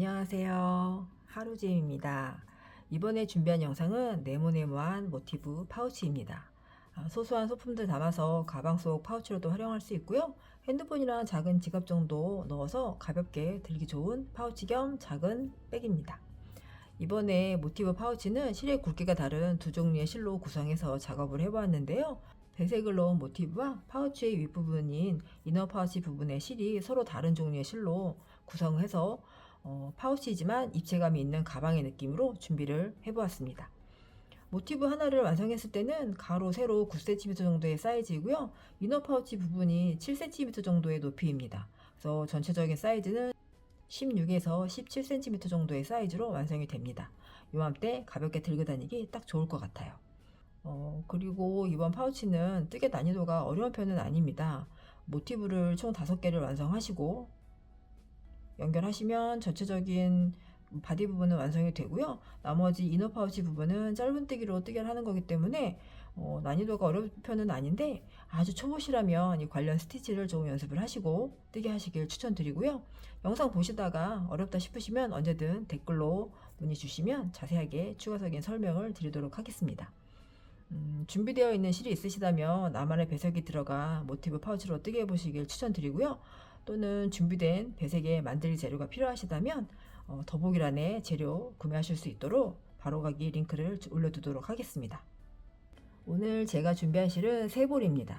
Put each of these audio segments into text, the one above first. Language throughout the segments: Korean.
안녕하세요. 하루잼입니다. 이번에 준비한 영상은 네모네모한 모티브 파우치입니다. 소소한 소품들 담아서 가방 속 파우치로도 활용할 수 있고요. 핸드폰이나 작은 지갑 정도 넣어서 가볍게 들기 좋은 파우치 겸 작은 백입니다. 이번에 모티브 파우치는 실의 굵기가 다른 두 종류의 실로 구성해서 작업을 해보았는데요. 배색을 넣은 모티브와 파우치의 윗부분인 이너 파우치 부분의 실이 서로 다른 종류의 실로 구성해서 파우치이지만 입체감이 있는 가방의 느낌으로 준비를 해보았습니다. 모티브 하나를 완성했을 때는 가로, 세로 9cm 정도의 사이즈이고요. 이너 파우치 부분이 7cm 정도의 높이입니다. 그래서 전체적인 사이즈는 16에서 17cm 정도의 사이즈로 완성이 됩니다. 요맘때 가볍게 들고 다니기 딱 좋을 것 같아요. 그리고 이번 파우치는 뜨개 난이도가 어려운 편은 아닙니다. 모티브를 총 5개를 완성하시고 연결하시면 전체적인 바디 부분은 완성이 되고요. 나머지 이너 파우치 부분은 짧은 뜨기로 뜨개를 하는 거기 때문에 난이도가 어려운 편은 아닌데 아주 초보시라면 이 관련 스티치를 조금 연습을 하시고 뜨개 하시길 추천드리고요. 영상 보시다가 어렵다 싶으시면 언제든 댓글로 문의 주시면 자세하게 추가적인 설명을 드리도록 하겠습니다. 준비되어 있는 실이 있으시다면 나만의 배색이 들어가 모티브 파우치로 뜨개 해보시길 추천드리고요. 또는 준비된 배색에 만들 재료가 필요하시다면 더보기란에 재료 구매하실 수 있도록 바로가기 링크를 올려두도록 하겠습니다. 오늘 제가 준비한 실은 3볼입니다.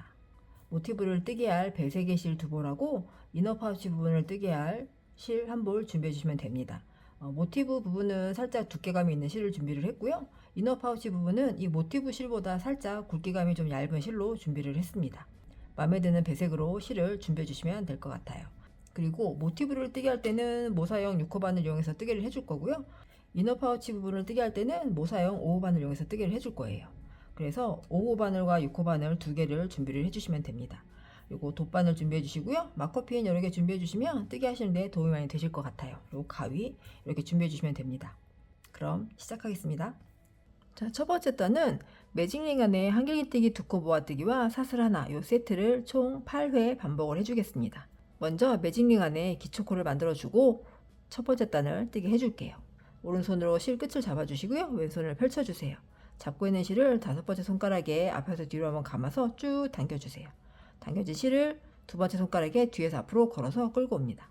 모티브를 뜨게 할 배색의 실 2볼하고 이너 파우치 부분을 뜨게 할 실 1볼 준비해 주시면 됩니다. 모티브 부분은 살짝 두께감이 있는 실을 준비를 했고요. 이너 파우치 부분은 이 모티브 실보다 살짝 굵기감이 좀 얇은 실로 준비를 했습니다. 마음에 드는 배색으로 실을 준비해 주시면 될 것 같아요. 그리고 모티브를 뜨게 할 때는 모사형 6호반을 이용해서 뜨개를 해줄 거고요. 이너 파우치 부분을 뜨게 할 때는 모사형 5호반을 이용해서 뜨개를 해줄 거예요. 그래서 5호바늘과 6호바늘 2개를 준비를 해주시면 됩니다. 그리고 돗바늘 준비해 주시고요. 마커핀 여러 개 준비해 주시면 뜨개 하시는데 도움이 많이 되실 것 같아요. 그리고 가위 이렇게 준비해 주시면 됩니다. 그럼 시작하겠습니다. 자, 첫 번째 단은 매직링 안에 한길기뜨기 두코 모아뜨기와 사슬 하나 이 세트를 총 8회 반복을 해주겠습니다. 먼저 매직링 안에 기초코를 만들어주고 첫 번째 단을 뜨게 해줄게요. 오른손으로 실 끝을 잡아주시고요. 왼손을 펼쳐주세요. 잡고 있는 실을 5번째 손가락에 앞에서 뒤로 한번 감아서 쭉 당겨주세요. 당겨진 실을 2번째 손가락에 뒤에서 앞으로 걸어서 끌고 옵니다.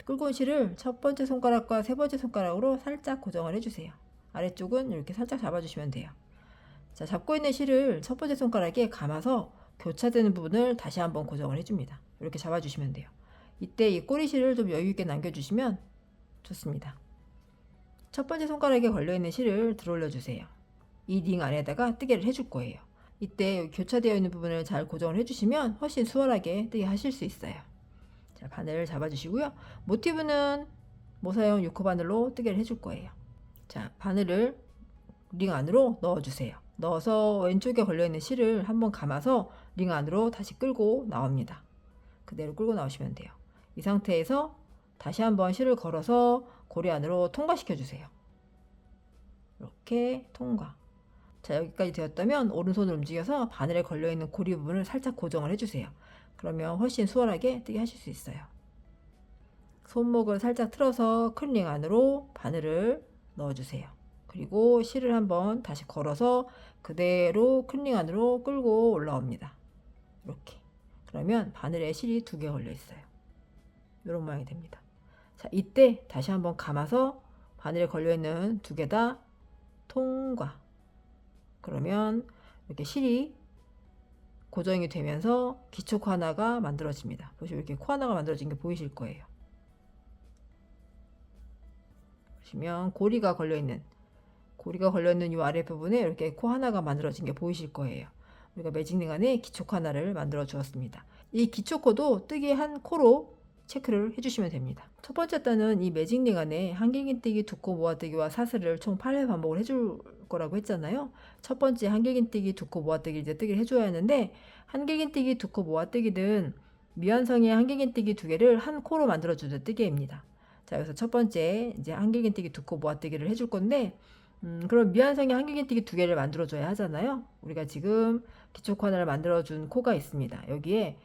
끌고 온 실을 첫 번째 손가락과 3번째 손가락으로 살짝 고정을 해주세요. 아래쪽은 이렇게 살짝 잡아주시면 돼요. 자, 잡고 있는 실을 첫 번째 손가락에 감아서 교차되는 부분을 다시 한번 고정을 해줍니다. 이렇게 잡아주시면 돼요. 이때 이 꼬리실을 좀 여유있게 남겨주시면 좋습니다. 첫 번째 손가락에 걸려있는 실을 들어올려주세요. 이 링 안에다가 뜨개를 해줄 거예요. 이때 교차되어 있는 부분을 잘 고정을 해주시면 훨씬 수월하게 뜨개 하실 수 있어요. 자, 바늘을 잡아주시고요. 모티브는 모사형 6호 바늘로 뜨개를 해줄 거예요. 자, 바늘을 링 안으로 넣어주세요. 넣어서 왼쪽에 걸려있는 실을 한번 감아서 링 안으로 다시 끌고 나옵니다. 그대로 끌고 나오시면 돼요. 이 상태에서 다시 한번 실을 걸어서 고리 안으로 통과시켜 주세요. 이렇게 통과. 자, 여기까지 되었다면 오른손을 움직여서 바늘에 걸려있는 고리 부분을 살짝 고정을 해주세요. 그러면 훨씬 수월하게 뜨게 하실 수 있어요. 손목을 살짝 틀어서 큰 링 안으로 바늘을 넣어주세요. 그리고 실을 한번 다시 걸어서 그대로 큰 링 안으로 끌고 올라옵니다. 이렇게. 그러면 바늘에 실이 2개 걸려 있어요. 이런 모양이 됩니다. 자, 이때 다시 한번 감아서 바늘에 걸려있는 2개 다 통과. 그러면 이렇게 실이 고정이 되면서 기초 코 하나가 만들어집니다. 보시면 이렇게 코 하나가 만들어진 게 보이실 거예요. 보시면 고리가 걸려있는 이 아래 부분에 이렇게 코 하나가 만들어진 게 보이실 거예요. 우리가 매직링 안에 기초 코 하나를 만들어 주었습니다. 이 기초 코도 뜨개 한 코로 체크를 해주시면 됩니다. 첫 번째 단은 이 매직링 안에 한길긴뜨기 두코 모아뜨기와 사슬을 총 8회 반복을 해줄 거라고 했잖아요. 첫 번째 한길긴뜨기 두코 모아뜨기를 이제 뜨기를 해줘야 하는데 한길긴뜨기 두코 모아뜨기는 미완성의 한길긴뜨기 2개를 한 코로 만들어주는 뜨개입니다. 자, 그래서 첫 번째 이제 한길긴뜨기 두코 모아뜨기를 해줄 건데 그럼 미완성의 한길긴뜨기 2개를 만들어줘야 하잖아요. 우리가 지금 기초코 하나를 만들어준 코가 있습니다. 여기에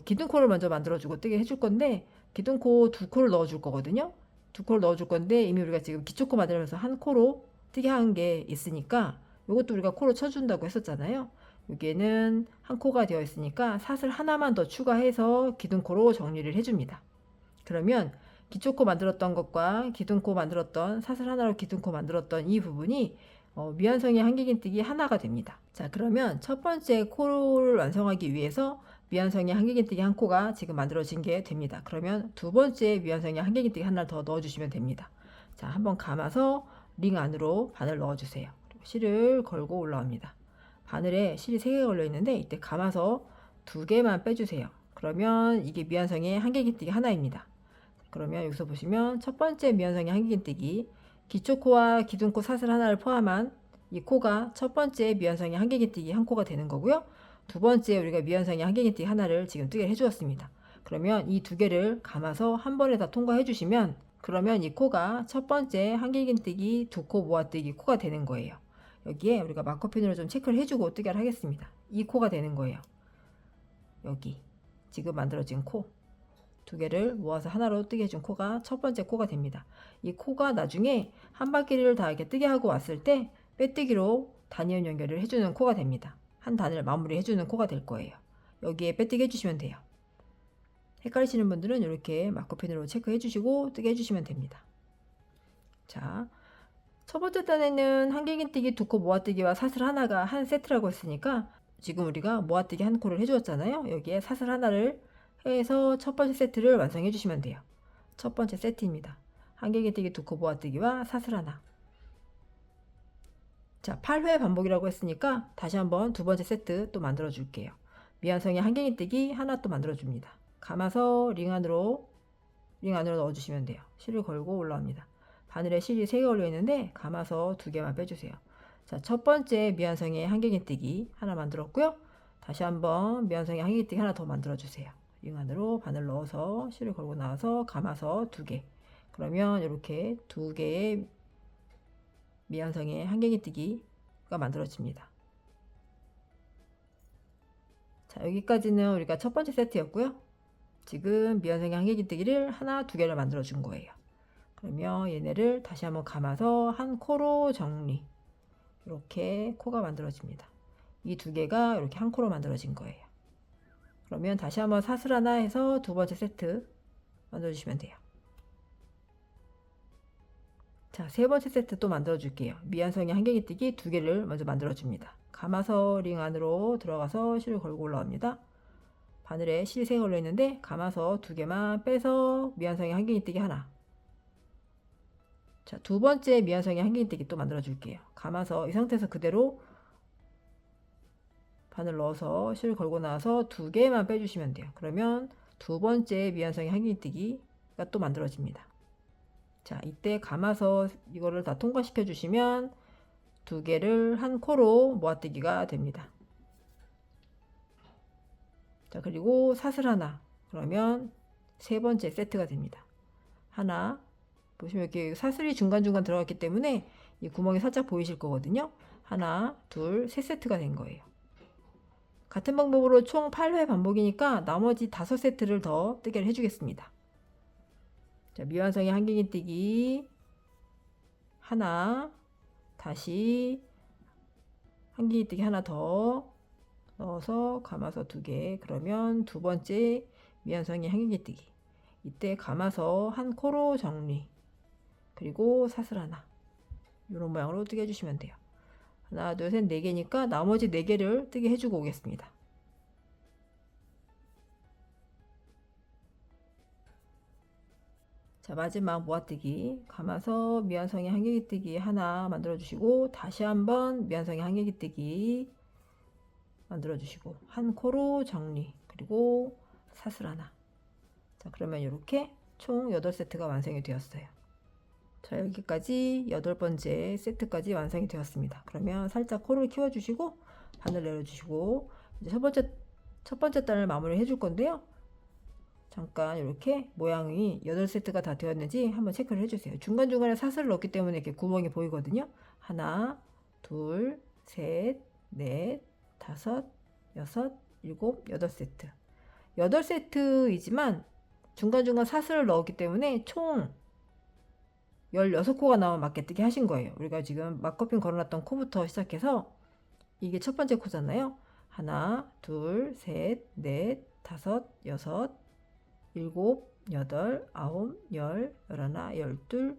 기둥코를 먼저 만들어주고 뜨게 해줄 건데 기둥코 2코를 넣어줄 거거든요. 두 코를 넣어줄 건데 이미 우리가 지금 기초코 만들면서 한 코로 뜨게 한 게 있으니까 이것도 우리가 코로 쳐준다고 했었잖아요. 여기에는 한 코가 되어 있으니까 사슬 하나만 더 추가해서 기둥코로 정리를 해줍니다. 그러면 기초코 만들었던 것과 기둥코 만들었던 사슬 하나로 기둥코 만들었던 이 부분이 미완성의 한길긴뜨기 하나가 됩니다. 자, 그러면 첫 번째 코를 완성하기 위해서 미완성의 한길긴뜨기 한 코가 지금 만들어진 게 됩니다. 그러면 두 번째 미완성의 한길긴뜨기 하나를 더 넣어주시면 됩니다. 자, 한번 감아서 링 안으로 바늘 넣어주세요. 그리고 실을 걸고 올라옵니다. 바늘에 실이 3개 걸려 있는데 이때 감아서 2개만 빼주세요. 그러면 이게 미완성의 한길긴뜨기 하나입니다. 그러면 여기서 보시면 첫 번째 미완성의 한길긴뜨기 기초코와 기둥코 사슬 하나를 포함한 이 코가 첫 번째 미완성의 한길긴뜨기 한 코가 되는 거고요. 두 번째 우리가 미완성의 한길긴뜨기 하나를 지금 뜨개를 해주었습니다. 그러면 이 두 개를 감아서 한 번에 다 통과해 주시면 그러면 이 코가 첫 번째 한길긴뜨기 두 코 모아뜨기 코가 되는 거예요. 여기에 우리가 마커펜으로 좀 체크를 해주고 뜨개를 하겠습니다. 이 코가 되는 거예요. 여기 지금 만들어진 코 두 개를 모아서 하나로 뜨게 해준 코가 첫 번째 코가 됩니다. 이 코가 나중에 한 바퀴를 다 이렇게 뜨게 하고 왔을 때 빼뜨기로 단이연 연결을 해주는 코가 됩니다. 한 단을 마무리 해주는 코가 될 거예요. 여기에 빼뜨기 해주시면 돼요. 헷갈리시는 분들은 이렇게 마커펜으로 체크해 주시고 뜨게 해주시면 됩니다. 자, 첫 번째 단에는 한길긴뜨기 두 코 모아뜨기와 사슬 하나가 한 세트라고 했으니까 지금 우리가 모아뜨기 한 코를 해주었잖아요. 여기에 사슬 하나를 해서 첫 번째 세트를 완성해 주시면 돼요. 첫 번째 세트입니다. 한길긴뜨기 두 코 모아뜨기와 사슬 하나. 자, 8회 반복이라고 했으니까 다시 한번 두 번째 세트 또 만들어 줄게요. 미완성의 한길긴뜨기 하나 또 만들어 줍니다. 감아서 링 안으로 넣어주시면 돼요. 실을 걸고 올라옵니다. 바늘에 실이 3개 걸려 있는데 감아서 2개만 빼주세요. 자, 첫 번째 미완성의 한길긴뜨기 하나 만들었고요. 다시 한번 미완성의 한길긴뜨기 하나 더 만들어 주세요. 링 안으로 바늘 넣어서 실을 걸고 나와서 감아서 2개. 그러면 이렇게 2개의 미완성의 한길긴뜨기가 만들어집니다. 자, 여기까지는 우리가 첫 번째 세트였고요. 지금 미완성의 한길긴뜨기를 하나, 2개를 만들어 준 거예요. 그러면 얘네를 다시 한번 감아서 한 코로 정리. 이렇게 코가 만들어집니다. 이 2개가 이렇게 한 코로 만들어진 거예요. 그러면 다시 한번 사슬 하나 해서 두 번째 세트 만들어 주시면 돼요. 자, 세 번째 세트 또 만들어 줄게요. 미완성의 한길긴뜨기 2개를 먼저 만들어 줍니다. 감아서 링 안으로 들어가서 실을 걸고 올라옵니다. 바늘에 실이 3개 걸려 있는데 감아서 2개만 빼서 미완성의 한길긴뜨기 하나. 자, 두 번째 미완성의 한길긴뜨기 또 만들어 줄게요. 감아서 이 상태에서 그대로 바늘 넣어서 실을 걸고 나서 2개만 빼주시면 돼요. 그러면 두 번째 미완성의 한길긴뜨기가 또 만들어집니다. 자, 이때 감아서 이거를 다 통과시켜 주시면 2개를 한 코로 모아뜨기가 됩니다. 자, 그리고 사슬 하나. 그러면 세 번째 세트가 됩니다. 하나. 보시면 이렇게 사슬이 중간중간 들어갔기 때문에 이 구멍이 살짝 보이실 거거든요. 하나, 둘, 세 세트가 된 거예요. 같은 방법으로 총 8회 반복이니까 나머지 5세트를 더 뜨개를 해주겠습니다. 자, 미완성의 한길긴뜨기 하나, 다시 한길긴뜨기 하나 더 넣어서 감아서 2개. 그러면 두 번째 미완성의 한길긴뜨기. 이때 감아서 한 코로 정리. 그리고 사슬 하나. 이런 모양으로 뜨게 해주시면 돼요. 하나, 둘, 셋, 4개니까 나머지 4개를 뜨게 해주고 오겠습니다. 자, 마지막 모아뜨기 감아서 미완성의 한길긴뜨기 하나 만들어 주시고 다시 한번 미완성의 한길긴뜨기 만들어 주시고 한 코로 정리. 그리고 사슬 하나. 자, 그러면 이렇게 총 8세트가 완성이 되었어요. 자, 여기까지 8번째 세트까지 완성이 되었습니다. 그러면 살짝 코를 키워주시고 바늘 내려주시고 이제 첫 번째 단을 마무리 해줄 건데요. 잠깐 이렇게 모양이 8세트가 다 되었는지 한번 체크를 해주세요. 중간중간에 사슬을 넣기 때문에 이렇게 구멍이 보이거든요. 하나, 둘, 셋, 넷, 다섯, 여섯, 일곱, 8세트. 8세트이지만 중간중간 사슬을 넣었기 때문에 총 16코가 나오면 맞게뜨기 하신 거예요. 우리가 지금 막커핀 걸어놨던 코부터 시작해서 이게 첫 번째 코잖아요. 하나, 둘, 셋, 넷, 다섯, 여섯, 일곱, 여덟, 아홉, 열, 열하나, 열둘,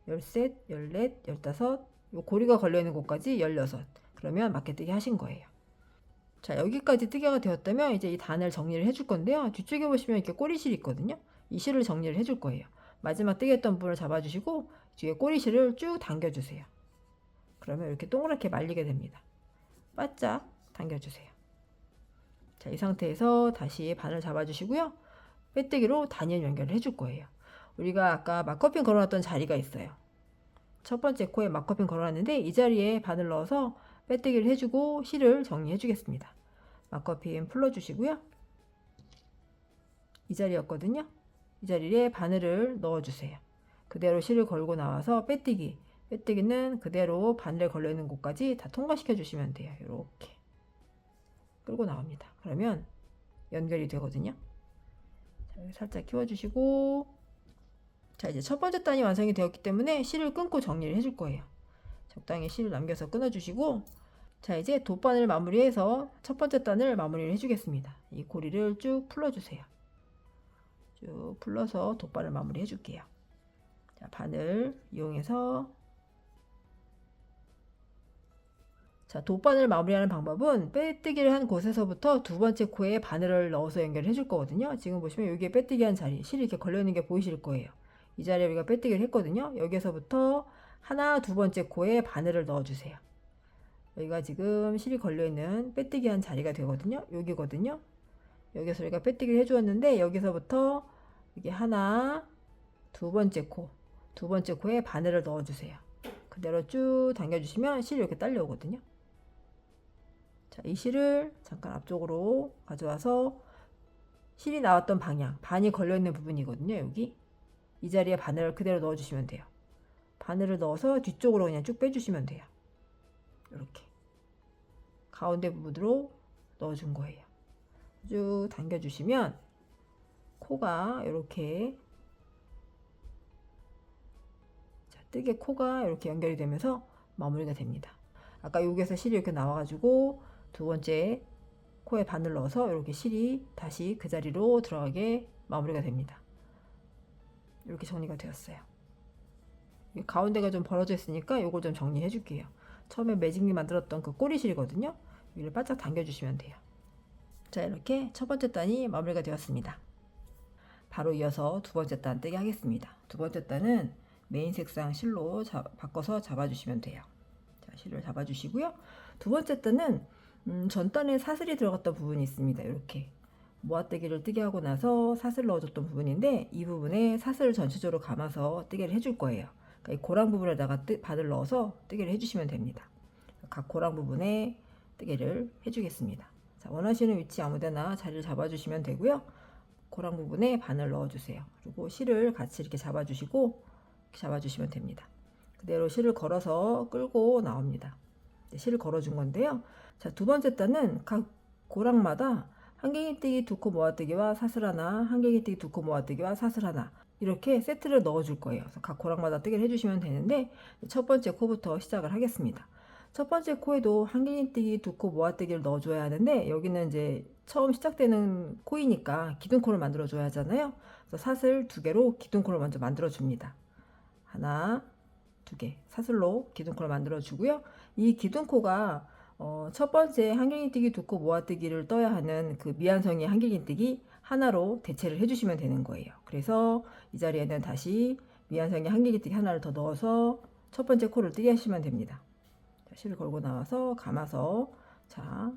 열셋, 열넷, 열다섯, 요 고리가 걸려있는 곳까지 16. 그러면 맞게뜨기 하신 거예요. 자, 여기까지 뜨개가 되었다면 이제 이 단을 정리를 해줄 건데요. 뒤쪽에 보시면 이렇게 꼬리실이 있거든요. 이 실을 정리를 해줄 거예요. 마지막 뜨개했던 부분을 잡아주시고 뒤에 꼬리실을 쭉 당겨주세요. 그러면 이렇게 동그랗게 말리게 됩니다. 바짝 당겨주세요. 자, 이 상태에서 다시 바늘 잡아주시고요. 빼뜨기로 단연 연결을 해줄 거예요. 우리가 아까 막커핀 걸어놨던 자리가 있어요. 첫 번째 코에 막커핀 걸어놨는데 이 자리에 바늘 넣어서 빼뜨기를 해주고 실을 정리해 주겠습니다. 막커핀 풀어주시고요. 이 자리였거든요. 이 자리에 바늘을 넣어주세요. 그대로 실을 걸고 나와서 빼뜨기. 빼뜨기는 그대로 바늘에 걸려있는 곳까지 다 통과시켜 주시면 돼요. 이렇게 끌고 나옵니다. 그러면 연결이 되거든요. 자, 살짝 끼워주시고, 자, 이제 첫 번째 단이 완성이 되었기 때문에 실을 끊고 정리를 해줄 거예요. 적당히 실을 남겨서 끊어주시고, 자, 이제 돗바늘 마무리해서 첫 번째 단을 마무리를 해주겠습니다. 이 고리를 쭉 풀어주세요. 쭉 풀러서 돗바늘 마무리 해줄게요. 자, 바늘 이용해서, 자, 돗바늘 마무리하는 방법은 빼뜨기를 한 곳에서부터 두 번째 코에 바늘을 넣어서 연결을 해줄 거거든요. 지금 보시면 여기에 빼뜨기 한 자리, 실이 이렇게 걸려있는 게 보이실 거예요. 이 자리에 우리가 빼뜨기를 했거든요. 여기서부터 하나, 두 번째 코에 바늘을 넣어주세요. 여기가 지금 실이 걸려있는 빼뜨기 한 자리가 되거든요. 여기거든요. 여기서 우리가 빼뜨기를 해주었는데 여기서부터 이게 하나, 두 번째 코에 바늘을 넣어주세요. 그대로 쭉 당겨주시면 실이 이렇게 딸려오거든요. 자, 이 실을 잠깐 앞쪽으로 가져와서 실이 나왔던 방향, 반이 걸려있는 부분이거든요. 여기 이 자리에 바늘을 그대로 넣어주시면 돼요. 바늘을 넣어서 뒤쪽으로 그냥 쭉 빼주시면 돼요. 이렇게 가운데 부분으로 넣어준 거예요. 쭉 당겨주시면 코가 이렇게, 자, 뜨개 코가 이렇게 연결이 되면서 마무리가 됩니다. 아까 여기에서 실이 이렇게 나와가지고 두 번째 코에 바늘 넣어서 이렇게 실이 다시 그 자리로 들어가게 마무리가 됩니다. 이렇게 정리가 되었어요. 가운데가 좀 벌어져 있으니까 이걸 좀 정리해 줄게요. 처음에 매직리 만들었던 그 꼬리실이거든요. 여기를 바짝 당겨주시면 돼요. 자, 이렇게 첫 번째 단이 마무리가 되었습니다. 바로 이어서 두 번째 단 뜨게 하겠습니다. 두 번째 단은 메인 색상 실로 바꿔서 잡아주시면 돼요. 자, 실을 잡아주시고요. 두 번째 단은 전 단에 사슬이 들어갔던 부분이 있습니다. 이렇게 모아뜨기를 뜨게 하고 나서 사슬 넣어줬던 부분인데 이 부분에 사슬을 전체적으로 감아서 뜨개를 해줄 거예요. 그러니까 이 고랑 부분에다가 바늘 넣어서 뜨개를 해주시면 됩니다. 각 고랑 부분에 뜨개를 해주겠습니다. 자, 원하시는 위치 아무데나 자리를 잡아주시면 되고요. 고랑 부분에 바늘 넣어주세요. 그리고 실을 같이 이렇게 잡아주시고 이렇게 잡아주시면 됩니다. 그대로 실을 걸어서 끌고 나옵니다. 실을 걸어준 건데요. 자, 두 번째 단은 각 고랑마다 한갱이뜨기 두 코 모아뜨기와 사슬 하나, 한갱이뜨기 두 코 모아뜨기와 사슬 하나, 이렇게 세트를 넣어줄 거예요. 그래서 각 고랑마다 뜨개를 해주시면 되는데 첫 번째 코부터 시작을 하겠습니다. 첫 번째 코에도 한갱이뜨기 두 코 모아뜨기를 넣어줘야 하는데 여기는 이제 처음 시작되는 코이니까 기둥코를 만들어줘야 하잖아요. 그래서 사슬 두 개로 기둥코를 먼저 만들어줍니다. 하나, 두 개 사슬로 기둥코를 만들어주고요. 이 기둥코가 첫 번째 한길긴뜨기 두 코 모아뜨기를 떠야 하는 그 미완성의 한길긴뜨기 하나로 대체를 해주시면 되는 거예요. 그래서 이 자리에는 다시 미완성의 한길긴뜨기 하나를 더 넣어서 첫 번째 코를 뜨게 하시면 됩니다. 자, 실을 걸고 나와서 감아서, 자,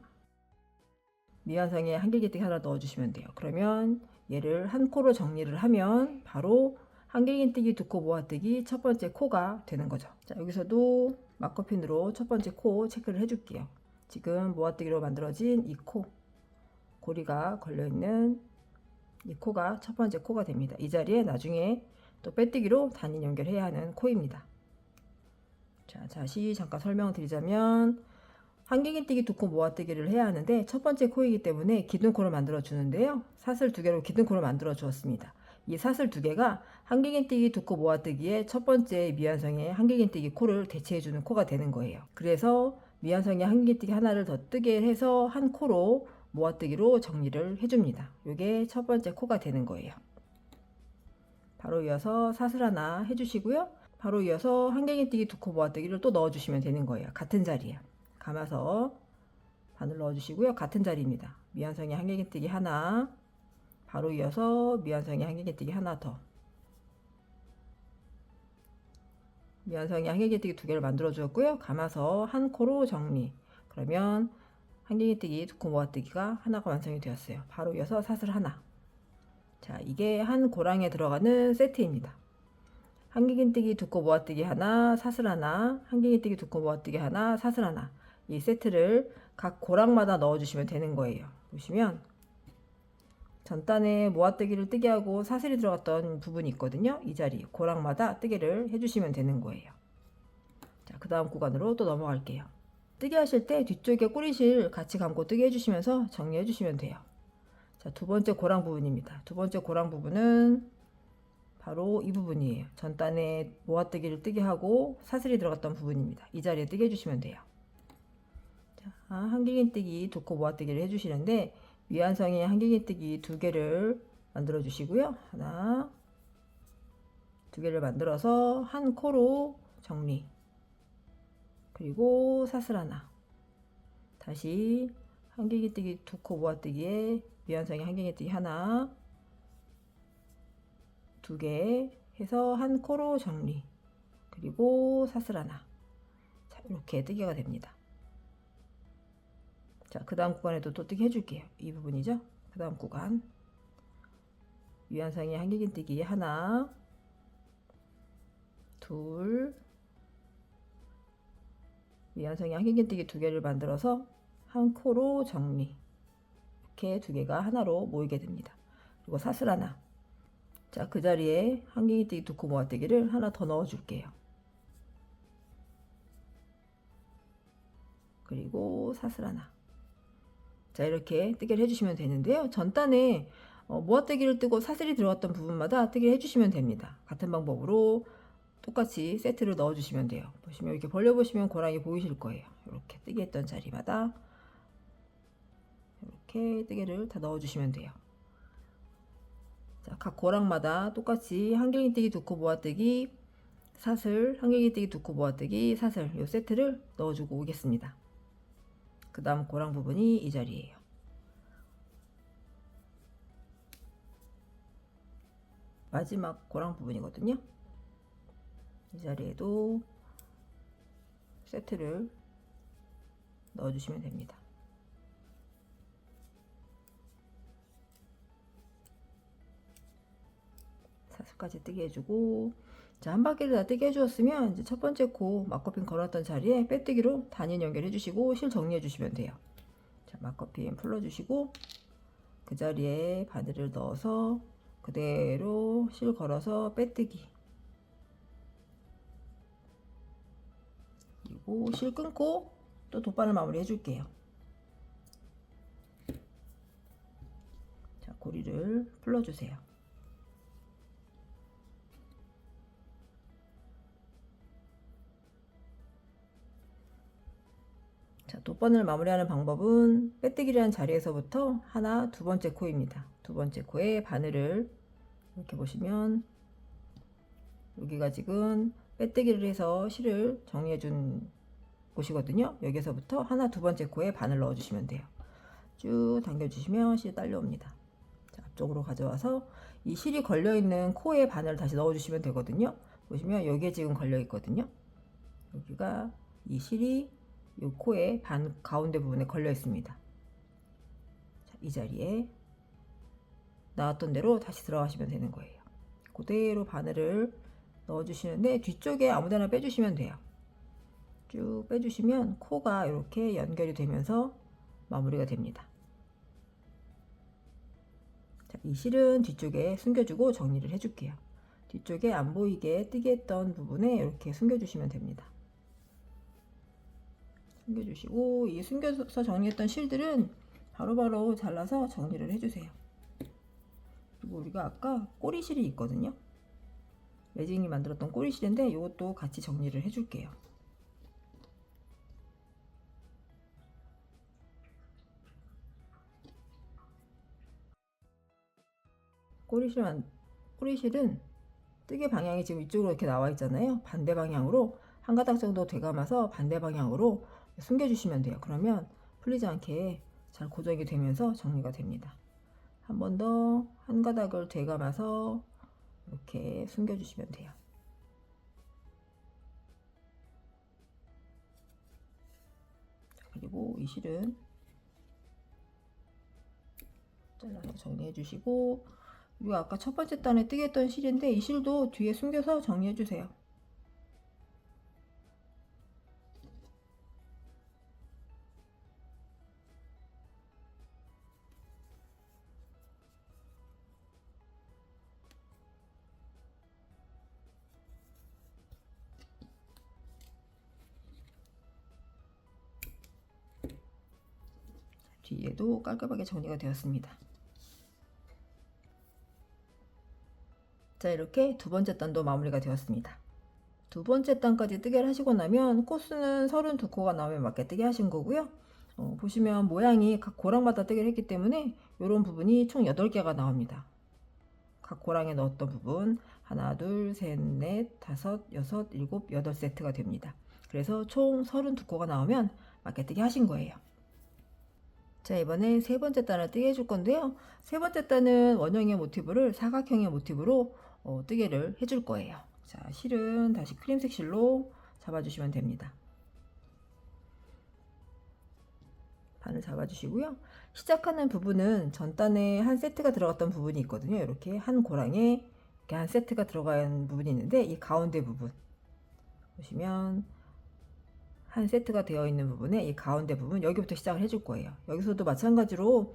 미완성의 한길긴뜨기 하나 넣어주시면 돼요. 그러면 얘를 한 코로 정리를 하면 바로 한길긴뜨기 두 코 모아뜨기 첫 번째 코가 되는 거죠. 자, 여기서도 마커핀으로 첫 번째 코 체크를 해줄게요. 지금 모아뜨기로 만들어진 이 코, 고리가 걸려있는 이 코가 첫 번째 코가 됩니다. 이 자리에 나중에 또 빼뜨기로 단인 연결해야 하는 코입니다. 자, 다시 잠깐 설명을 드리자면 한길긴뜨기 두 코 모아뜨기를 해야 하는데 첫 번째 코이기 때문에 기둥코를 만들어 주는데요. 사슬 두 개로 기둥코를 만들어 주었습니다. 이 사슬 두 개가 한길긴뜨기 두 코 모아뜨기의 첫 번째 미완성의 한길긴뜨기 코를 대체해주는 코가 되는 거예요. 그래서 미완성의 한길긴뜨기 하나를 더 뜨게 해서 한 코로 모아뜨기로 정리를 해줍니다. 이게 첫 번째 코가 되는 거예요. 바로 이어서 사슬 하나 해주시고요. 바로 이어서 한길긴뜨기 두 코 모아뜨기를 또 넣어주시면 되는 거예요. 같은 자리에 감아서 바늘 넣어주시고요. 같은 자리입니다. 미완성의 한길긴뜨기 하나, 바로 이어서 미완성의 한길긴뜨기 하나 더, 미완성의 한길긴뜨기 두 개를 만들어 주었고요. 감아서 한 코로 정리. 그러면 한길긴뜨기 두 코 모아뜨기가 하나가 완성이 되었어요. 바로 이어서 사슬 하나. 자, 이게 한 고랑에 들어가는 세트입니다. 한길긴뜨기 두 코 모아뜨기 하나, 사슬 하나, 한길긴뜨기 두 코 모아뜨기 하나, 사슬 하나. 이 세트를 각 고랑마다 넣어주시면 되는 거예요. 보시면 전단에 모아뜨기를 뜨게 하고 사슬이 들어갔던 부분이 있거든요. 이 자리 고랑마다 뜨개를 해주시면 되는 거예요. 자, 그 다음 구간으로 또 넘어갈게요. 뜨개 하실 때 뒤쪽에 꼬리실 같이 감고 뜨개 해주시면서 정리해 주시면 돼요. 자, 두 번째 고랑 부분입니다. 두 번째 고랑 부분은 바로 이 부분이에요. 전단에 모아뜨기를 뜨게 하고 사슬이 들어갔던 부분입니다. 이 자리에 뜨개 해주시면 돼요. 자, 한길긴뜨기 두 코 모아뜨기를 해주시는데 미완성의 한길긴뜨기 두 개를 만들어 주시고요. 하나, 두 개를 만들어서 한 코로 정리. 그리고 사슬 하나. 다시 한길긴뜨기 두 코 모아뜨기에 미완성의 한길긴뜨기 하나, 두 개 해서 한 코로 정리. 그리고 사슬 하나. 자, 이렇게 뜨개가 됩니다. 자, 그 다음 구간에도 또 뜨개 해줄게요. 이 부분이죠. 그 다음 구간 미완성의 한길긴뜨기 하나, 둘, 미완성의 한길긴뜨기 두 개를 만들어서 한 코로 정리. 이렇게 두 개가 하나로 모이게 됩니다. 그리고 사슬 하나. 자, 그 자리에 한길긴뜨기 두 코 모아뜨기를 하나 더 넣어 줄게요. 그리고 사슬 하나. 자, 이렇게 뜨개를 해주시면 되는데요. 전단에 모아뜨기를 뜨고 사슬이 들어갔던 부분마다 뜨개를 해주시면 됩니다. 같은 방법으로 똑같이 세트를 넣어주시면 돼요. 보시면 이렇게 벌려보시면 고랑이 보이실 거예요. 이렇게 뜨개했던 자리마다 이렇게 뜨개를 다 넣어주시면 돼요. 자, 각 고랑마다 똑같이 한길긴뜨기 두 코 모아뜨기, 사슬, 한길긴뜨기 두 코 모아뜨기, 사슬 이 세트를 넣어주고 오겠습니다. 그 다음 고랑 부분이 이 자리예요. 마지막 고랑 부분이거든요. 이 자리에도 세트를 넣어주시면 됩니다. 사슬까지 뜨게 해주고, 자, 한 바퀴를 다 뜨게 해주었으면 이제 첫 번째 코 막커핀 걸었던 자리에 빼뜨기로 단연 연결해 주시고 실 정리해 주시면 돼요. 자, 막커핀 풀어주시고 그 자리에 바늘을 넣어서 그대로 실 걸어서 빼뜨기, 그리고 실 끊고 또 돗바늘 마무리 해줄게요. 자, 고리를 풀어주세요. 자, 돗바늘 마무리하는 방법은 빼뜨기를 한 자리에서부터 하나, 두 번째 코입니다. 두 번째 코에 바늘을 이렇게 보시면 여기가 지금 빼뜨기를 해서 실을 정리해 준 곳이거든요. 여기서부터 하나, 두 번째 코에 바늘 넣어 주시면 돼요. 쭉 당겨 주시면 실이 딸려옵니다. 자, 앞쪽으로 가져와서 이 실이 걸려 있는 코에 바늘을 다시 넣어 주시면 되거든요. 보시면 여기에 지금 걸려 있거든요. 여기가 이 실이 이 코의 가운데 부분에 걸려 있습니다. 자, 이 자리에 나왔던 대로 다시 들어가시면 되는 거예요. 그대로 바늘을 넣어 주시는데 뒤쪽에 아무데나 빼주시면 돼요. 쭉 빼주시면 코가 이렇게 연결이 되면서 마무리가 됩니다. 자, 이 실은 뒤쪽에 숨겨주고 정리를 해줄게요. 뒤쪽에 안 보이게 뜨게 했던 부분에 이렇게 숨겨주시면 됩니다. 숨겨주시고, 이 숨겨서 정리했던 실들은 바로바로 잘라서 정리를 해주세요. 그리고 우리가 아까 꼬리실이 있거든요. 매직이 만들었던 꼬리실인데 이것도 같이 정리를 해줄게요. 꼬리실은 뜨개 방향이 지금 이쪽으로 이렇게 나와 있잖아요. 반대 방향으로 한 가닥 정도 되감아서 반대 방향으로 숨겨주시면 돼요. 그러면 풀리지 않게 잘 고정이 되면서 정리가 됩니다. 한 번 더 한 가닥을 되감아서 이렇게 숨겨주시면 돼요. 그리고 이 실은 잘라서 정리해 주시고, 그리고 아까 첫 번째 단에 뜨개 했던 실인데 이 실도 뒤에 숨겨서 정리해 주세요. 뒤에도 깔끔하게 정리가 되었습니다. 자, 이렇게 두 번째 단도 마무리가 되었습니다. 두 번째 단까지 뜨개를 하시고 나면 코스는 32코가 나오면 맞게 뜨개 하신 거고요. 보시면 모양이 각 고랑마다 뜨개를 했기 때문에 이런 부분이 총 8개가 나옵니다. 각 고랑에 넣었던 부분 하나, 둘, 셋, 넷, 다섯, 여섯, 일곱, 8세트가 됩니다. 그래서 총 32코가 나오면 맞게 뜨개 하신 거예요. 자, 이번에 세 번째 단을 뜨개 해줄 건데요. 세 번째 단은 원형의 모티브를 사각형의 모티브로 뜨개를 해줄 거예요. 자, 실은 다시 크림색 실로 잡아주시면 됩니다. 반을 잡아주시고요. 시작하는 부분은 전 단에 한 세트가 들어갔던 부분이 있거든요. 이렇게 한 고랑에 이렇게 한 세트가 들어간 부분이 있는데 이 가운데 부분 보시면 한 세트가 되어 있는 부분에 이 가운데 부분 여기부터 시작을 해줄 거예요. 여기서도 마찬가지로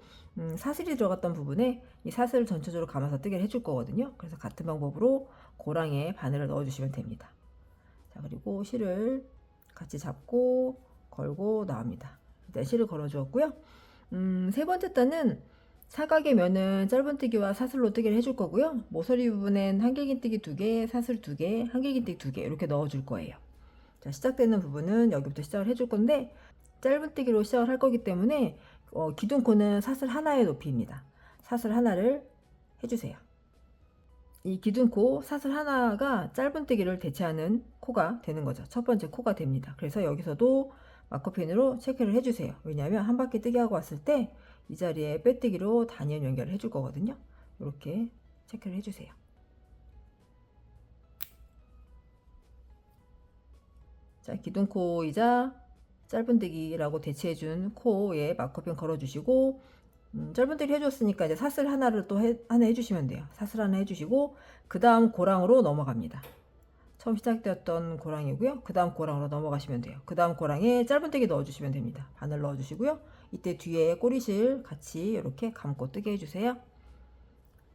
사슬이 들어갔던 부분에 이 사슬을 전체적으로 감아서 뜨개를 해줄 거거든요. 그래서 같은 방법으로 고랑에 바늘을 넣어 주시면 됩니다. 자, 그리고 실을 같이 잡고 걸고 나옵니다. 일단 실을 걸어 주었고요. 세 번째 단은 사각의 면은 짧은뜨기와 사슬로 뜨개를 해줄 거고요. 모서리 부분엔 한길긴뜨기 2개, 사슬 2개, 한길긴뜨기 2개 이렇게 넣어 줄 거예요. 자, 시작되는 부분은 여기부터 시작을 해줄 건데 짧은뜨기로 시작을 할 거기 때문에 기둥코는 사슬 하나의 높이입니다. 사슬 하나를 해주세요. 이 기둥코 사슬 하나가 짧은뜨기를 대체하는 코가 되는 거죠. 첫 번째 코가 됩니다. 그래서 여기서도 마커펜으로 체크를 해주세요. 왜냐하면 한 바퀴 뜨기 하고 왔을 때 이 자리에 빼뜨기로 단연 연결을 해줄 거거든요. 이렇게 체크를 해주세요. 자, 기둥코이자 짧은뜨기라고 대체해준 코에 마커펜 걸어주시고, 짧은뜨기 해줬으니까 이제 사슬 하나를 또 하나 해주시면 돼요. 사슬 하나 해주시고 그 다음 고랑으로 넘어갑니다. 처음 시작되었던 고랑이고요. 그 다음 고랑으로 넘어가시면 돼요. 그 다음 고랑에 짧은뜨기 넣어주시면 됩니다. 바늘 넣어주시고요. 이때 뒤에 꼬리실 같이 이렇게 감고 뜨게 해주세요.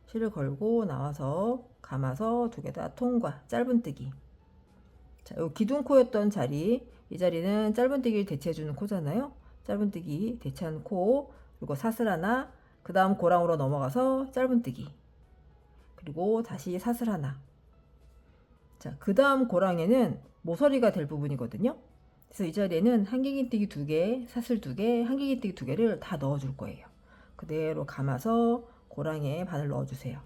실을 걸고 나와서 감아서 두 개 다 통과. 짧은뜨기. 자, 요 기둥코였던 자리, 이 자리는 짧은뜨기를 대체해주는 코잖아요. 짧은뜨기 대체한 코, 그리고 사슬 하나, 그 다음 고랑으로 넘어가서 짧은뜨기, 그리고 다시 사슬 하나. 자, 그 다음 고랑에는 모서리가 될 부분이거든요. 그래서 이 자리에는 한길긴뜨기 2개, 사슬 2개, 한길긴뜨기 2개를 다 넣어줄 거예요. 그대로 감아서 고랑에 바늘 넣어주세요.